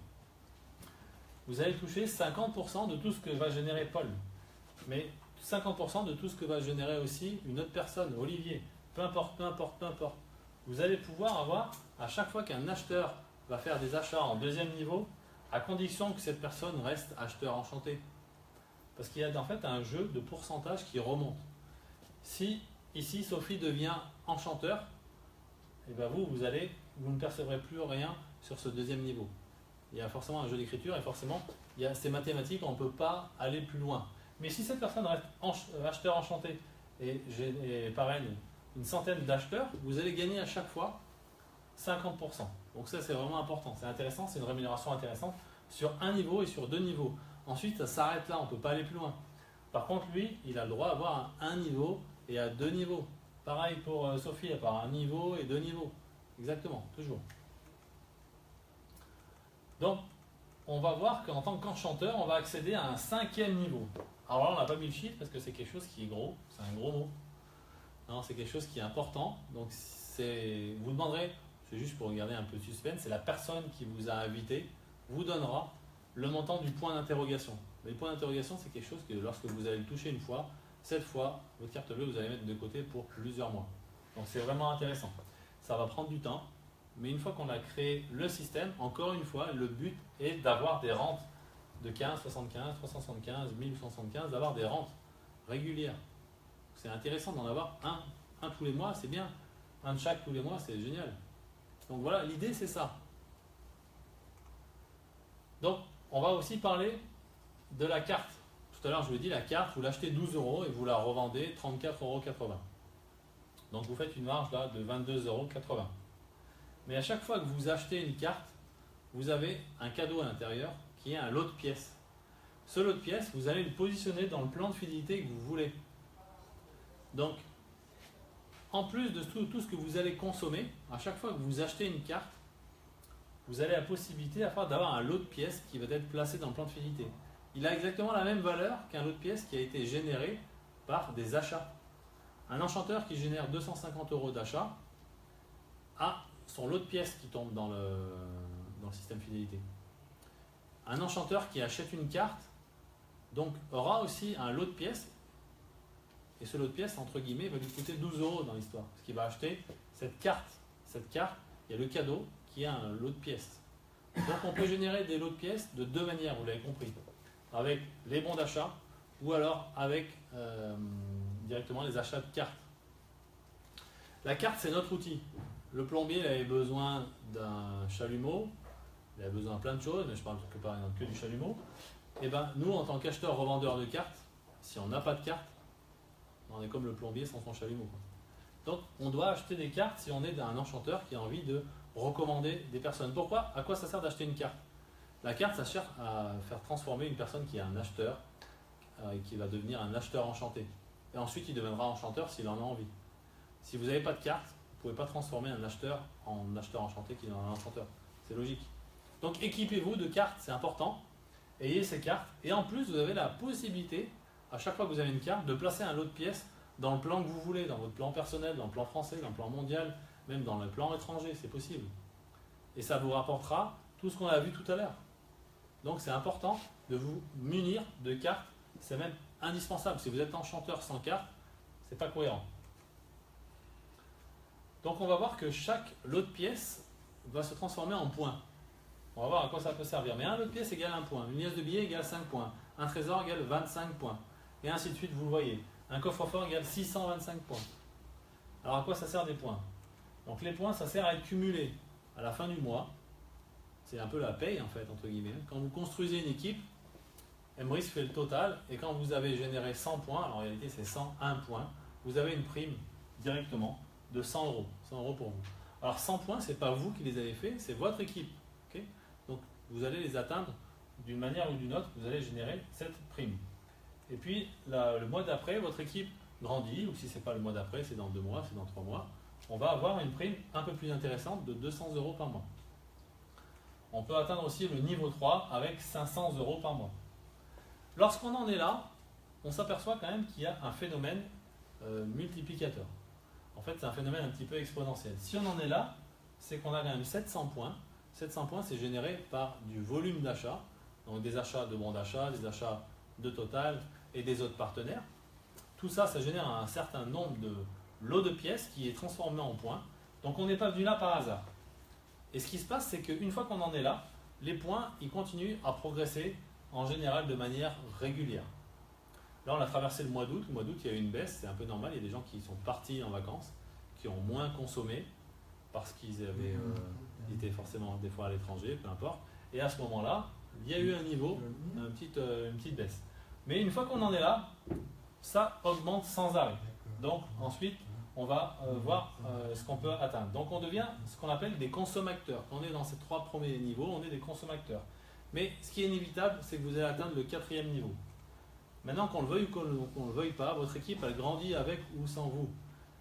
Vous allez toucher 50% de tout ce que va générer Paul. Mais 50% de tout ce que va générer aussi une autre personne, Olivier. Peu importe, peu importe, peu importe. Vous allez pouvoir avoir, à chaque fois qu'un acheteur va faire des achats en deuxième niveau, à condition que cette personne reste acheteur enchanté. Parce qu'il y a en fait un jeu de pourcentage qui remonte. Si ici Sophie devient enchanteur, et bien vous ne percevrez plus rien sur ce deuxième niveau. Il y a forcément un jeu d'écriture et forcément il y a ces mathématiques, on ne peut pas aller plus loin. Mais si cette personne reste acheteur enchanté et parraine une centaine d'acheteurs, vous allez gagner à chaque fois 50%. Donc ça c'est vraiment important, c'est intéressant, c'est une rémunération intéressante sur un niveau et sur 2 niveaux. Ensuite ça s'arrête là, on ne peut pas aller plus loin. Par contre lui, il a le droit d'avoir un niveau et à 2 niveaux. Pareil pour Sophie, à part un niveau et 2 niveaux. Exactement, toujours. Donc on va voir qu'en tant qu'enchanteur, on va accéder à un 5e niveau. Alors là on n'a pas mis le chiffre parce que c'est quelque chose qui est gros, c'est un gros mot. Non, c'est quelque chose qui est important. Donc vous demanderez, c'est juste pour garder un peu de suspense, c'est la personne qui vous a invité vous donnera le montant du point d'interrogation. Le point d'interrogation, c'est quelque chose que lorsque vous allez le toucher une fois, cette fois, votre carte bleue, vous allez mettre de côté pour plusieurs mois. Donc c'est vraiment intéressant. Ça va prendre du temps, mais une fois qu'on a créé le système, encore une fois, le but est d'avoir des rentes de 15, 75, 375, 1075, d'avoir des rentes régulières. C'est intéressant d'en avoir un tous les mois, c'est bien. Un de chaque tous les mois, c'est génial. Donc voilà, l'idée c'est ça. Donc on va aussi parler de la carte. Tout à l'heure je vous l'ai dit, la carte, vous l'achetez 12 € et vous la revendez 34,80 €. Donc vous faites une marge là de 22,80 €. Mais à chaque fois que vous achetez une carte, vous avez un cadeau à l'intérieur qui est un lot de pièces. Ce lot de pièces, vous allez le positionner dans le plan de fidélité que vous voulez. Donc, en plus de tout ce que vous allez consommer, à chaque fois que vous achetez une carte, vous avez la possibilité d'avoir un lot de pièces qui va être placé dans le plan de fidélité. Il a exactement la même valeur qu'un lot de pièces qui a été généré par des achats. Un enchanteur qui génère 250 € d'achat a son lot de pièces qui tombe dans le système fidélité. Un enchanteur qui achète une carte donc aura aussi un lot de pièces. Et ce lot de pièces, entre guillemets, va lui coûter 12 € dans l'histoire. Parce qu'il va acheter cette carte. Cette carte, il y a le cadeau qui est un lot de pièces. Donc on peut générer des lots de pièces de 2 manières, vous l'avez compris. Avec les bons d'achat ou alors avec directement les achats de cartes. La carte, c'est notre outil. Le plombier il avait besoin d'un chalumeau, il avait besoin de plein de choses, mais je parle que du chalumeau. Et ben nous, en tant qu'acheteurs-revendeurs de cartes, si on n'a pas de carte, on est comme le plombier sans son chalumeau. Donc on doit acheter des cartes si on est un enchanteur qui a envie de recommander des personnes. Pourquoi? À quoi ça sert d'acheter une carte? La carte, ça sert à faire transformer une personne qui est un acheteur et qui va devenir un acheteur enchanté. Et ensuite il deviendra enchanteur s'il en a envie. Si vous n'avez pas de carte, vous ne pouvez pas transformer un acheteur en acheteur enchanté qui est un enchanteur. C'est logique. Donc équipez-vous de cartes, c'est important. Ayez ces cartes. Et en plus, vous avez la possibilité, à chaque fois que vous avez une carte, de placer un lot de pièces dans le plan que vous voulez, dans votre plan personnel, dans le plan français, dans le plan mondial, même dans le plan étranger, c'est possible. Et ça vous rapportera tout ce qu'on a vu tout à l'heure. Donc c'est important de vous munir de cartes, c'est même indispensable. Si vous êtes enchanteur sans carte, c'est pas cohérent. Donc on va voir que chaque lot de pièces va se transformer en points. On va voir à quoi ça peut servir. Mais un lot de pièces égale 1 point, une liasse de billets égale 5 points, un trésor égale 25 points, et ainsi de suite, vous le voyez. Un coffre-fort égale 625 points. Alors à quoi ça sert des points? Donc les points, ça sert à être cumulé à la fin du mois. C'est un peu la paye en fait, entre guillemets. Quand vous construisez une équipe, Emrys fait le total, et quand vous avez généré 100 points, alors en réalité c'est 101 points, vous avez une prime directement de 100 €. 100 € pour vous. Alors 100 points, ce n'est pas vous qui les avez faits, c'est votre équipe. Okay, donc vous allez les atteindre d'une manière ou d'une autre, vous allez générer cette prime. Et puis le mois d'après, votre équipe grandit, ou si ce n'est pas le mois d'après, c'est dans 2 mois, c'est dans 3 mois, on va avoir une prime un peu plus intéressante de 200 € par mois. On peut atteindre aussi le niveau 3 avec 500 € par mois. Lorsqu'on en est là, on s'aperçoit quand même qu'il y a un phénomène multiplicateur. En fait, c'est un phénomène un petit peu exponentiel. Si on en est là, c'est qu'on a quand même 700 points. 700 points, c'est généré par du volume d'achat, donc des achats de bons d'achat, des achats de Total et des autres partenaires. Tout ça, ça génère un certain nombre de lots de pièces qui est transformé en points. Donc on n'est pas venu là par hasard. Et ce qui se passe, c'est qu'une fois qu'on en est là, les points, ils continuent à progresser en général de manière régulière. Là, on a traversé le mois d'août. Le mois d'août, il y a eu une baisse, c'est un peu normal. Il y a des gens qui sont partis en vacances, qui ont moins consommé parce qu'ils étaient forcément des fois à l'étranger, peu importe. Et à ce moment-là, il y a eu un niveau, une petite baisse. Mais une fois qu'on en est là, ça augmente sans arrêt. Donc ensuite, on va voir ce qu'on peut atteindre. Donc on devient ce qu'on appelle des consommateurs. Quand on est dans ces 3 premiers niveaux, on est des consommateurs. Mais ce qui est inévitable, c'est que vous allez atteindre le 4e niveau. Maintenant, qu'on le veuille ou qu'on ne le veuille pas, votre équipe, elle grandit avec ou sans vous.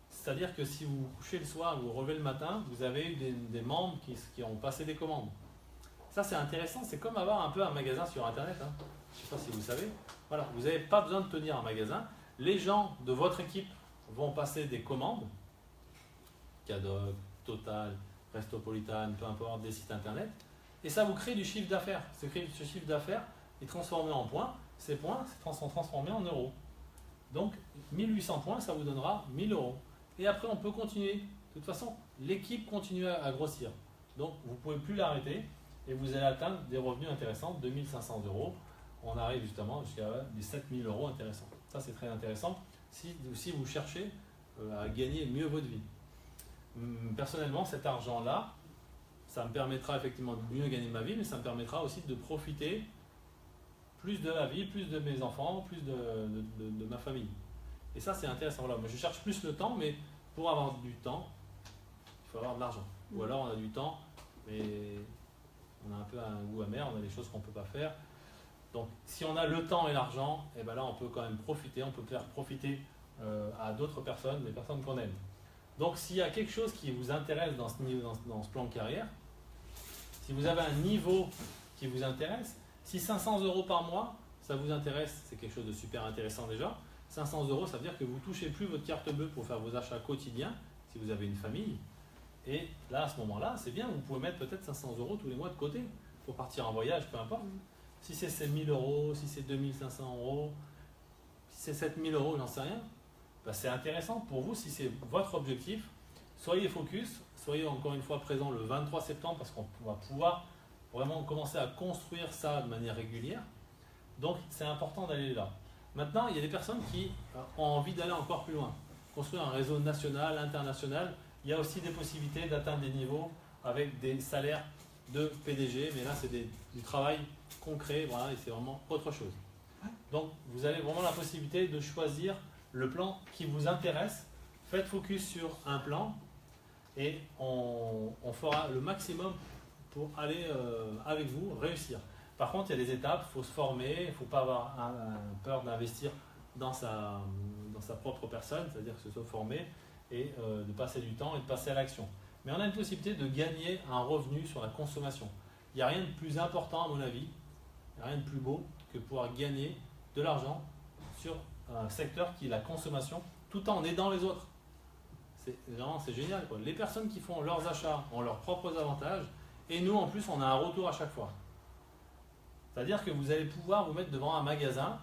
C'est-à-dire que si vous vous couchez le soir, vous vous relevez le matin, vous avez eu des membres qui ont passé des commandes. Ça, c'est intéressant. C'est comme avoir un peu un magasin sur Internet. Hein. Je ne sais pas si vous savez. Voilà, vous n'avez pas besoin de tenir un magasin. Les gens de votre équipe vont passer des commandes, Cadoc, Total, Restopolitan, peu importe, des sites internet, et ça vous crée du chiffre d'affaires. Ce chiffre d'affaires est transformé en points, ces points sont transformés en euros. Donc 1800 points, ça vous donnera 1000 €. Et après, on peut continuer. De toute façon, l'équipe continue à grossir. Donc vous ne pouvez plus l'arrêter et vous allez atteindre des revenus intéressants, 2500 €. On arrive justement jusqu'à des 7000 € intéressants. Ça, c'est très intéressant si vous cherchez à gagner mieux votre vie. Personnellement, cet argent-là, ça me permettra effectivement de mieux gagner ma vie, mais ça me permettra aussi de profiter plus de la vie, plus de mes enfants, plus de ma famille. Et ça, c'est intéressant. Voilà. Moi, je cherche plus le temps, mais pour avoir du temps, il faut avoir de l'argent. Ou alors, on a du temps, mais on a un peu un goût amer, on a des choses qu'on ne peut pas faire. Donc, si on a le temps et l'argent, et ben là, on peut quand même profiter, on peut faire profiter à d'autres personnes, des personnes qu'on aime. Donc, s'il y a quelque chose qui vous intéresse dans ce plan de carrière, si vous avez un niveau qui vous intéresse, si 500 € par mois, ça vous intéresse, c'est quelque chose de super intéressant déjà. 500 €, ça veut dire que vous ne touchez plus votre carte bleue pour faire vos achats quotidiens, si vous avez une famille. Et là, à ce moment-là, c'est bien, vous pouvez mettre peut-être 500 € tous les mois de côté pour partir en voyage, peu importe. Si c'est 7000 €, si c'est 2500 €, si c'est 7000 €, j'en sais rien, ben c'est intéressant pour vous si c'est votre objectif. Soyez focus, soyez encore une fois présent le 23 septembre parce qu'on va pouvoir vraiment commencer à construire ça de manière régulière. Donc c'est important d'aller là. Maintenant, il y a des personnes qui ont envie d'aller encore plus loin, construire un réseau national, international. Il y a aussi des possibilités d'atteindre des niveaux avec des salaires de PDG, mais là c'est du travail concret, voilà, et c'est vraiment autre chose. Donc vous avez vraiment la possibilité de choisir le plan qui vous intéresse. Faites focus sur un plan et on fera le maximum pour aller avec vous réussir. Par contre, il y a des étapes, il faut se former, il ne faut pas avoir peur d'investir dans sa propre personne, c'est-à-dire que se soit formé et de passer du temps et de passer à l'action. Mais on a une possibilité de gagner un revenu sur la consommation. Il n'y a rien de plus important à mon avis, il n'y a rien de plus beau que pouvoir gagner de l'argent sur un secteur qui est la consommation tout en aidant les autres. C'est génial, quoi. Les personnes qui font leurs achats ont leurs propres avantages et nous en plus on a un retour à chaque fois. C'est-à-dire que vous allez pouvoir vous mettre devant un magasin,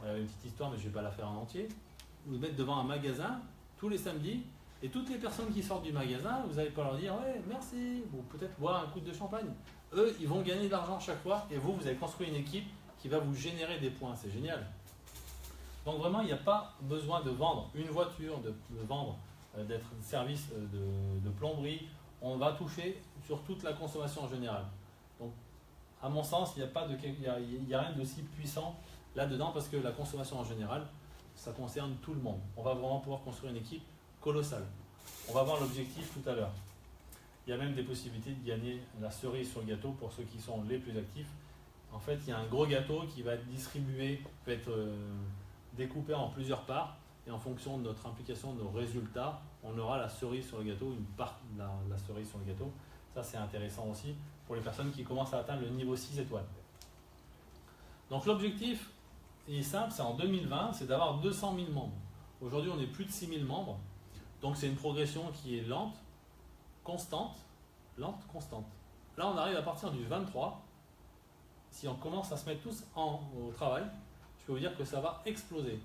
il y a une petite histoire mais je ne vais pas la faire en entier, vous mettre devant un magasin tous les samedis et toutes les personnes qui sortent du magasin, vous n'allez pas leur dire ouais merci, ou peut-être boire un coup de champagne. Eux, ils vont gagner de l'argent chaque fois et vous avez construit une équipe qui va vous générer des points, c'est génial. Donc vraiment, il n'y a pas besoin de vendre une voiture, de vendre, d'être service de plomberie. On va toucher sur toute la consommation en général. Donc, à mon sens, il n'y a rien de si puissant là-dedans parce que la consommation en général, ça concerne tout le monde. On va vraiment pouvoir construire une équipe colossale. On va voir l'objectif tout à l'heure. Il y a même des possibilités de gagner la cerise sur le gâteau pour ceux qui sont les plus actifs. En fait, il y a un gros gâteau qui va être distribué, peut être découpé en plusieurs parts. Et en fonction de notre implication, de nos résultats, on aura la cerise sur le gâteau, une part de la cerise sur le gâteau. Ça, c'est intéressant aussi pour les personnes qui commencent à atteindre le niveau 6 étoiles. Donc l'objectif, il est simple, c'est en 2020, c'est d'avoir 200 000 membres. Aujourd'hui, on est plus de 6 000 membres. Donc c'est une progression qui est lente, constante. Là, on arrive à partir du 23. Si on commence à se mettre tous au travail, je peux vous dire que ça va exploser.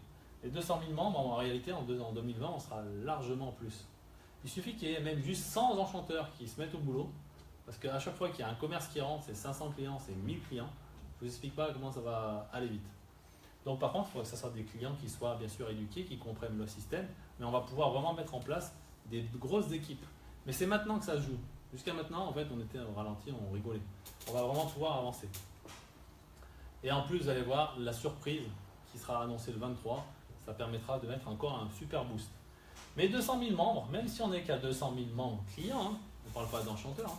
Les 200 000 membres, en réalité, en 2020, on sera largement plus. Il suffit qu'il y ait même juste 100 enchanteurs qui se mettent au boulot, parce qu'à chaque fois qu'il y a un commerce qui rentre, c'est 500 clients, c'est 1000 clients. Je ne vous explique pas comment ça va aller vite. Donc par contre, il faudrait que ce soit des clients qui soient bien sûr éduqués, qui comprennent le système, mais on va pouvoir vraiment mettre en place des grosses équipes. Mais c'est maintenant que ça se joue. Jusqu'à maintenant, en fait, on était au ralenti, on rigolait. On va vraiment pouvoir avancer. Et en plus, vous allez voir, la surprise qui sera annoncée le 23, ça permettra de mettre encore un super boost. Mais 200 000 membres, même si on n'est qu'à 200 000 membres clients, hein, on ne parle pas d'enchanteurs, hein,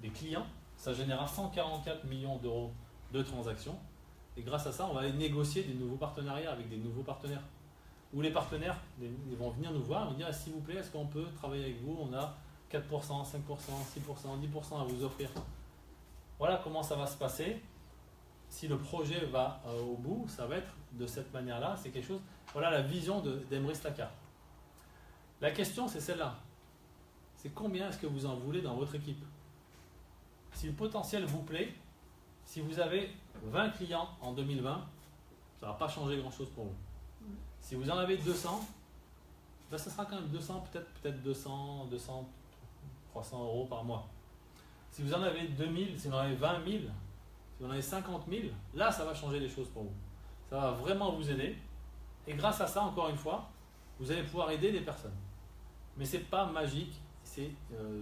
des clients, ça générera 144 millions d'euros de transactions. Et grâce à ça, on va aller négocier des nouveaux partenariats avec des nouveaux partenaires. Où les partenaires ils vont venir nous voir et dire s'il vous plaît, est-ce qu'on peut travailler avec vous? On a 4%, 5%, 6%, 10% à vous offrir. Voilà comment ça va se passer. Si le projet va au bout, ça va être de cette manière-là. C'est quelque chose. Voilà la vision d'Emrys Lacarte. La question, c'est celle-là. C'est combien est-ce que vous en voulez dans votre équipe? Si le potentiel vous plaît, si vous avez 20 clients en 2020, ça ne va pas changer grand-chose pour vous. Si vous en avez 200, ben ça sera quand même 200, peut-être 200, 300 euros par mois. Si vous en avez 2000, si vous en avez 20 000, si vous en avez 50 000, là, ça va changer les choses pour vous. Ça va vraiment vous aider. Et grâce à ça, encore une fois, vous allez pouvoir aider des personnes. Mais ce n'est pas magique, c'est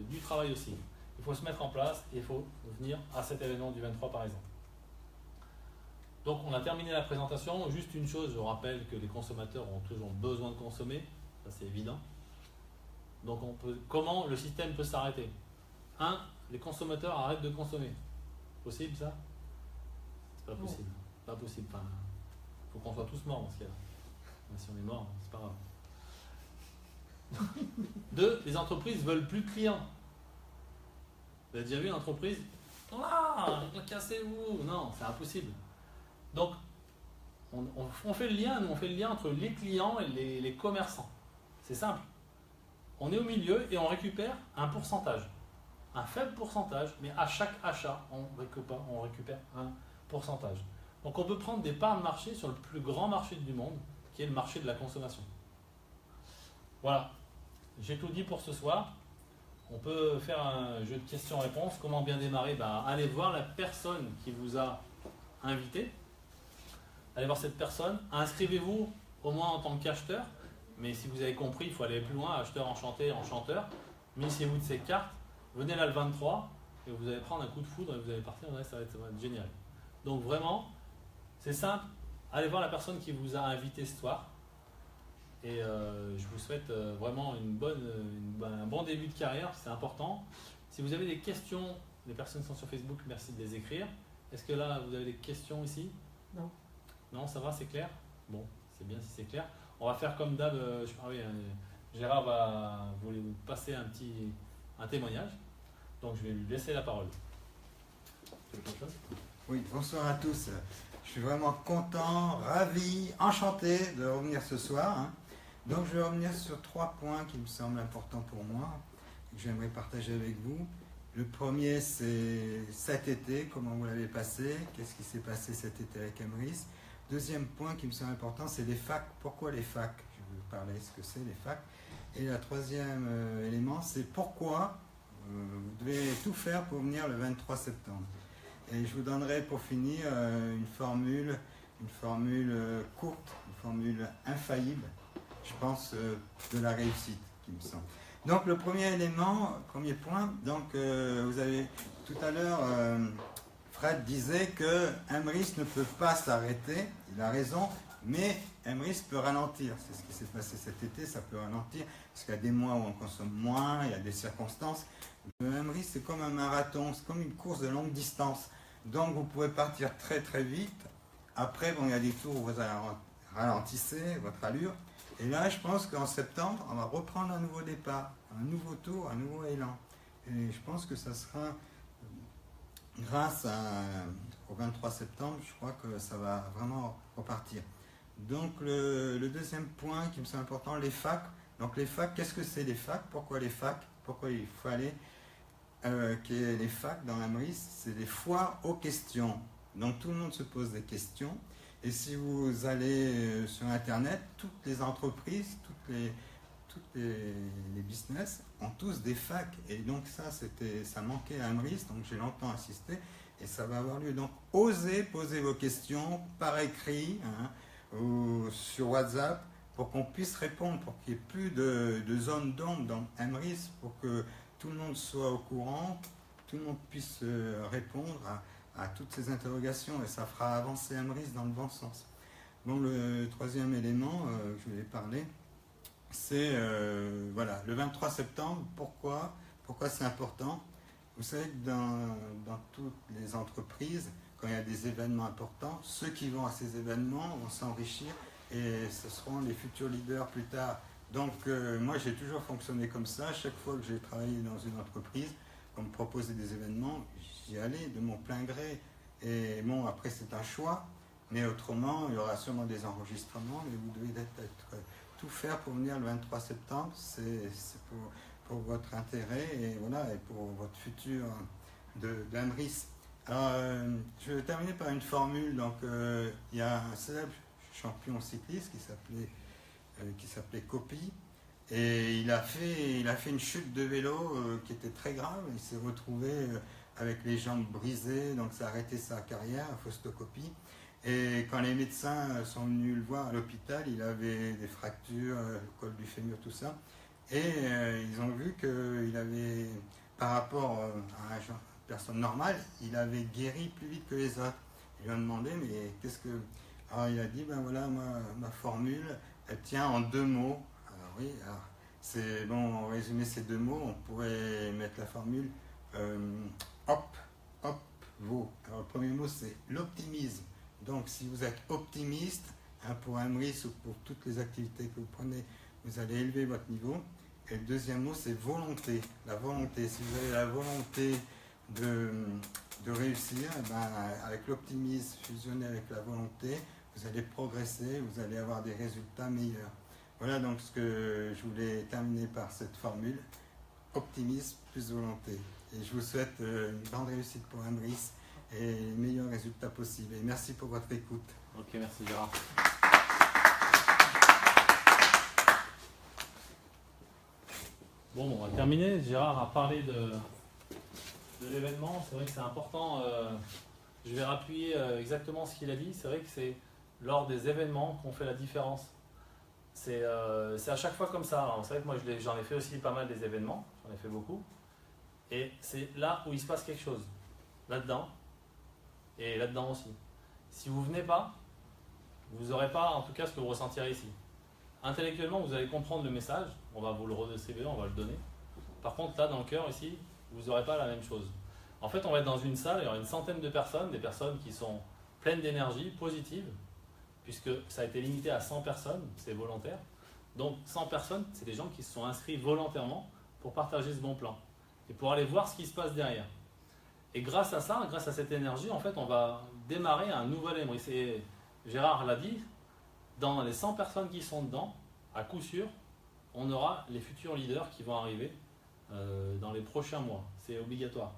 du travail aussi. Il faut se mettre en place et il faut venir à cet événement du 23 par exemple. Donc on a terminé la présentation. Juste une chose, je rappelle que les consommateurs ont toujours besoin de consommer, ça c'est évident. Donc comment le système peut s'arrêter? 1. Les consommateurs arrêtent de consommer. Possible ça? C'est pas possible. Pas possible. Enfin, faut qu'on soit tous morts dans ce cas-là. Si on est mort, c'est pas grave. 2. Les entreprises veulent plus de clients. Vous avez déjà vu une entreprise? Ah, cassez-vous! Non, c'est impossible. Donc, on fait le lien, nous on fait le lien entre les clients et les commerçants. C'est simple. On est au milieu et on récupère un pourcentage. Un faible pourcentage, mais à chaque achat, on récupère un pourcentage. Donc on peut prendre des parts de marché sur le plus grand marché du monde, qui est le marché de la consommation. Voilà. J'ai tout dit pour ce soir. On peut faire un jeu de questions-réponses. Comment bien démarrer? Allez voir la personne qui vous a invité. Allez voir cette personne. Inscrivez-vous au moins en tant qu'acheteur. Mais si vous avez compris, il faut aller plus loin. Acheteur, enchanté, enchanteur. Munissez-vous de ces cartes. Venez là le 23 et vous allez prendre un coup de foudre et vous allez partir. Ça va être génial. Donc vraiment, c'est simple. Allez voir la personne qui vous a invité ce soir. Et je vous souhaite vraiment un bon début de carrière, c'est important. Si vous avez des questions, les personnes qui sont sur Facebook, merci de les écrire. Est-ce que là, vous avez des questions ici? Non. Non, ça va, c'est clair? Bon, c'est bien si c'est clair. On va faire comme d'hab. Gérard va vous passer un témoignage. Donc je vais lui laisser la parole. Quelque chose? Oui, bonsoir à tous. Je suis vraiment content, ravi, enchanté de revenir ce soir. Hein. Donc je vais revenir sur 3 points qui me semblent importants pour moi, que j'aimerais partager avec vous. Le premier, c'est cet été, comment vous l'avez passé, qu'est-ce qui s'est passé cet été avec Emrys. Deuxième point qui me semble important, c'est les facs. Pourquoi les facs? Je vais vous parler de ce que c'est les facs. Et le troisième élément, c'est pourquoi vous devez tout faire pour venir le 23 septembre. Et je vous donnerai pour finir une formule courte, une formule infaillible, je pense, de la réussite, qui me semble. Donc le premier élément, premier point, donc vous avez tout à l'heure, Fred disait que Emrys ne peut pas s'arrêter, il a raison, Mais Emrys peut ralentir, c'est ce qui s'est passé cet été, ça peut ralentir, parce qu'il y a des mois où on consomme moins, il y a des circonstances. Le Emrys, c'est comme un marathon, c'est comme une course de longue distance. Donc vous pouvez partir très très vite. Après, bon, il y a des tours où vous ralentissez votre allure. Et là, je pense qu'en septembre, on va reprendre un nouveau départ, un nouveau tour, un nouveau élan. Et je pense que ça sera, grâce au 23 septembre, je crois que ça va vraiment repartir. Donc le deuxième point qui me semble important, les facs. Donc les facs, qu'est-ce que c'est les facs? Pourquoi les facs? Pourquoi il fallait qu'il y ait les facs dans Emrys? C'est des foires aux questions. Donc tout le monde se pose des questions. Et si vous allez sur Internet, toutes les entreprises, toutes les business ont tous des facs. Et donc ça manquait à Emrys, donc j'ai longtemps insisté. Et ça va avoir lieu. Donc osez poser vos questions par écrit, hein, ou sur WhatsApp, pour qu'on puisse répondre, pour qu'il n'y ait plus de zone d'ombre dans Emrys, pour que tout le monde soit au courant, tout le monde puisse répondre à toutes ces interrogations, et ça fera avancer Emrys dans le bon sens. Bon, le troisième élément que je voulais parler, c'est voilà, le 23 septembre. Pourquoi c'est important? Vous savez que dans toutes les entreprises, quand il y a des événements importants, ceux qui vont à ces événements vont s'enrichir et ce seront les futurs leaders plus tard. Donc moi j'ai toujours fonctionné comme ça. Chaque fois que j'ai travaillé dans une entreprise, qu'on me proposait des événements, j'y allais de mon plein gré. Et bon, après c'est un choix, mais autrement il y aura sûrement des enregistrements, mais vous devez tout faire pour venir le 23 septembre. C'est pour votre intérêt et voilà, et pour votre futur d'Emrys. Alors, je vais terminer par une formule. Donc, il y a un célèbre champion cycliste qui s'appelait Coppi, et il a fait une chute de vélo qui était très grave. Il s'est retrouvé avec les jambes brisées, donc ça a arrêté sa carrière, Fausto Coppi. Et quand les médecins sont venus le voir à l'hôpital, il avait des fractures, le col du fémur, tout ça. Et ils ont vu qu'il avait, par rapport à une personne normale, il avait guéri plus vite que les autres. Ils lui ont demandé, mais qu'est-ce que... Alors il a dit, ben voilà, ma formule, elle tient en 2 mots. Alors oui, alors, c'est bon, en résumé ces 2 mots, on pourrait mettre la formule hop, vaut. Alors le premier mot, c'est l'optimisme. Donc si vous êtes optimiste, hein, pour Emrys ou pour toutes les activités que vous prenez, vous allez élever votre niveau. Et le deuxième mot, c'est volonté. La volonté. Si vous avez la volonté de réussir, eh ben, avec l'optimisme fusionné avec la volonté, vous allez progresser, vous allez avoir des résultats meilleurs. Voilà donc ce que je voulais terminer par cette formule. Optimisme plus volonté. Et je vous souhaite une grande réussite pour Emrys et les meilleurs résultats possibles. Et merci pour votre écoute. Ok, merci Gérard. Bon, on va terminer. Gérard a parlé de l'événement. C'est vrai que c'est important. Je vais rappuyer exactement ce qu'il a dit. C'est vrai que c'est lors des événements qu'on fait la différence. C'est à chaque fois comme ça. Alors, vous savez que moi j'en ai fait aussi pas mal des événements. J'en ai fait beaucoup. Et c'est là où il se passe quelque chose. Là-dedans. Et là-dedans aussi. Si vous ne venez pas, vous n'aurez pas en tout cas ce que vous ressentirez ici. Intellectuellement, vous allez comprendre le message. On va vous le redistribuer, on va le donner. Par contre, là, dans le cœur, ici, vous n'aurez pas la même chose. En fait, on va être dans une salle, il y aura une centaine de personnes, des personnes qui sont pleines d'énergie, positives, puisque ça a été limité à 100 personnes, c'est volontaire. Donc, 100 personnes, c'est des gens qui se sont inscrits volontairement pour partager ce bon plan et pour aller voir ce qui se passe derrière. Et grâce à ça, grâce à cette énergie, en fait, on va démarrer un nouvel Emrys. Et Gérard l'a dit, dans les 100 personnes qui sont dedans, à coup sûr, on aura les futurs leaders qui vont arriver dans les prochains mois. C'est obligatoire.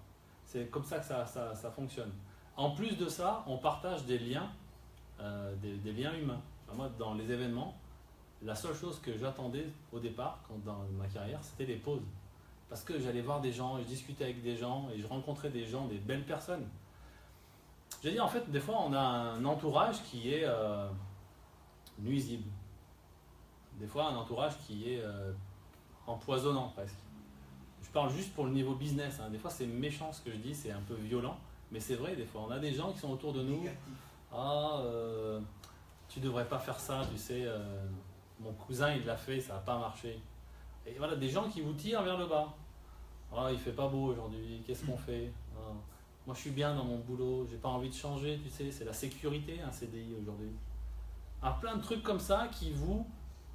C'est comme ça que ça fonctionne. En plus de ça, on partage des liens, des liens humains. Enfin, moi, dans les événements, la seule chose que j'attendais au départ, dans ma carrière, c'était les pauses. Parce que j'allais voir des gens, je discutais avec des gens, et je rencontrais des gens, des belles personnes. J'ai dit, en fait, des fois, on a un entourage qui est nuisible. Des fois, un entourage qui est empoisonnant, presque. Je parle juste pour le niveau business. Hein. Des fois, c'est méchant ce que je dis, c'est un peu violent. Mais c'est vrai, des fois, on a des gens qui sont autour de nous. Ah, tu devrais pas faire ça, tu sais, mon cousin il l'a fait, ça n'a pas marché. Et voilà, des gens qui vous tirent vers le bas. Ah, il fait pas beau aujourd'hui, qu'est-ce qu'on fait? Ah, moi je suis bien dans mon boulot, j'ai pas envie de changer, tu sais, c'est la sécurité un CDI aujourd'hui. Alors plein de trucs comme ça qui vous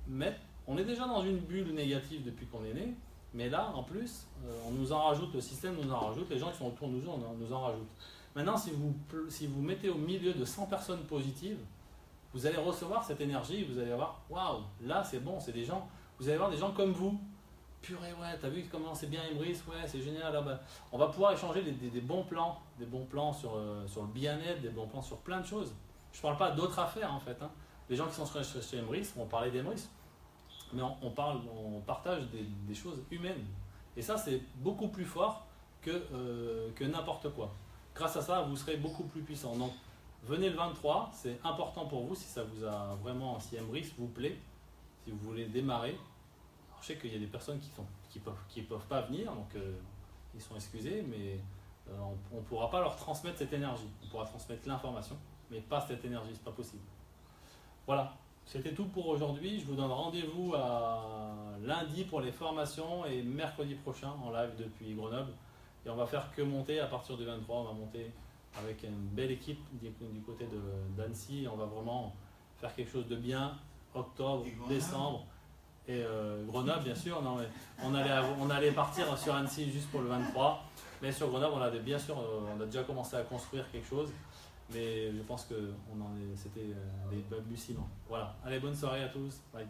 mettent, on est déjà dans une bulle négative depuis qu'on est né, mais là en plus, on nous en rajoute, le système nous en rajoute, les gens qui sont autour de nous nous en rajoutent. Maintenant si vous mettez au milieu de 100 personnes positives, vous allez recevoir cette énergie, vous allez voir, waouh, là c'est bon, c'est des gens, vous allez voir des gens comme vous. Purée, ouais, t'as vu comment c'est bien Emrys, ouais, c'est génial. Là, bah, on va pouvoir échanger des bons plans sur le bien-être, des bons plans sur plein de choses. Je parle pas d'autres affaires en fait. Hein. Les gens qui sont chez Emrys vont parler d'Emrys, mais on partage des choses humaines. Et ça, c'est beaucoup plus fort que n'importe quoi. Grâce à ça, vous serez beaucoup plus puissant. Donc, venez le 23, c'est important pour vous si ça vous a vraiment, si Emrys vous plaît, si vous voulez démarrer. Alors, je sais qu'il y a des personnes qui peuvent pas venir, donc ils sont excusés, mais on ne pourra pas leur transmettre cette énergie. On pourra transmettre l'information, mais pas cette énergie, c'est pas possible. Voilà, c'était tout pour aujourd'hui. Je vous donne rendez-vous à lundi pour les formations et mercredi prochain en live depuis Grenoble. Et on va faire que monter à partir du 23, on va monter avec une belle équipe du côté d'Annecy. On va vraiment faire quelque chose de bien, octobre, décembre. Et Grenoble, bien sûr, non, mais on allait partir sur Annecy juste pour le 23. Mais sur Grenoble, bien sûr, on a déjà commencé à construire quelque chose. Mais je pense que c'était des balbutiements. Voilà. Allez, bonne soirée à tous. Bye.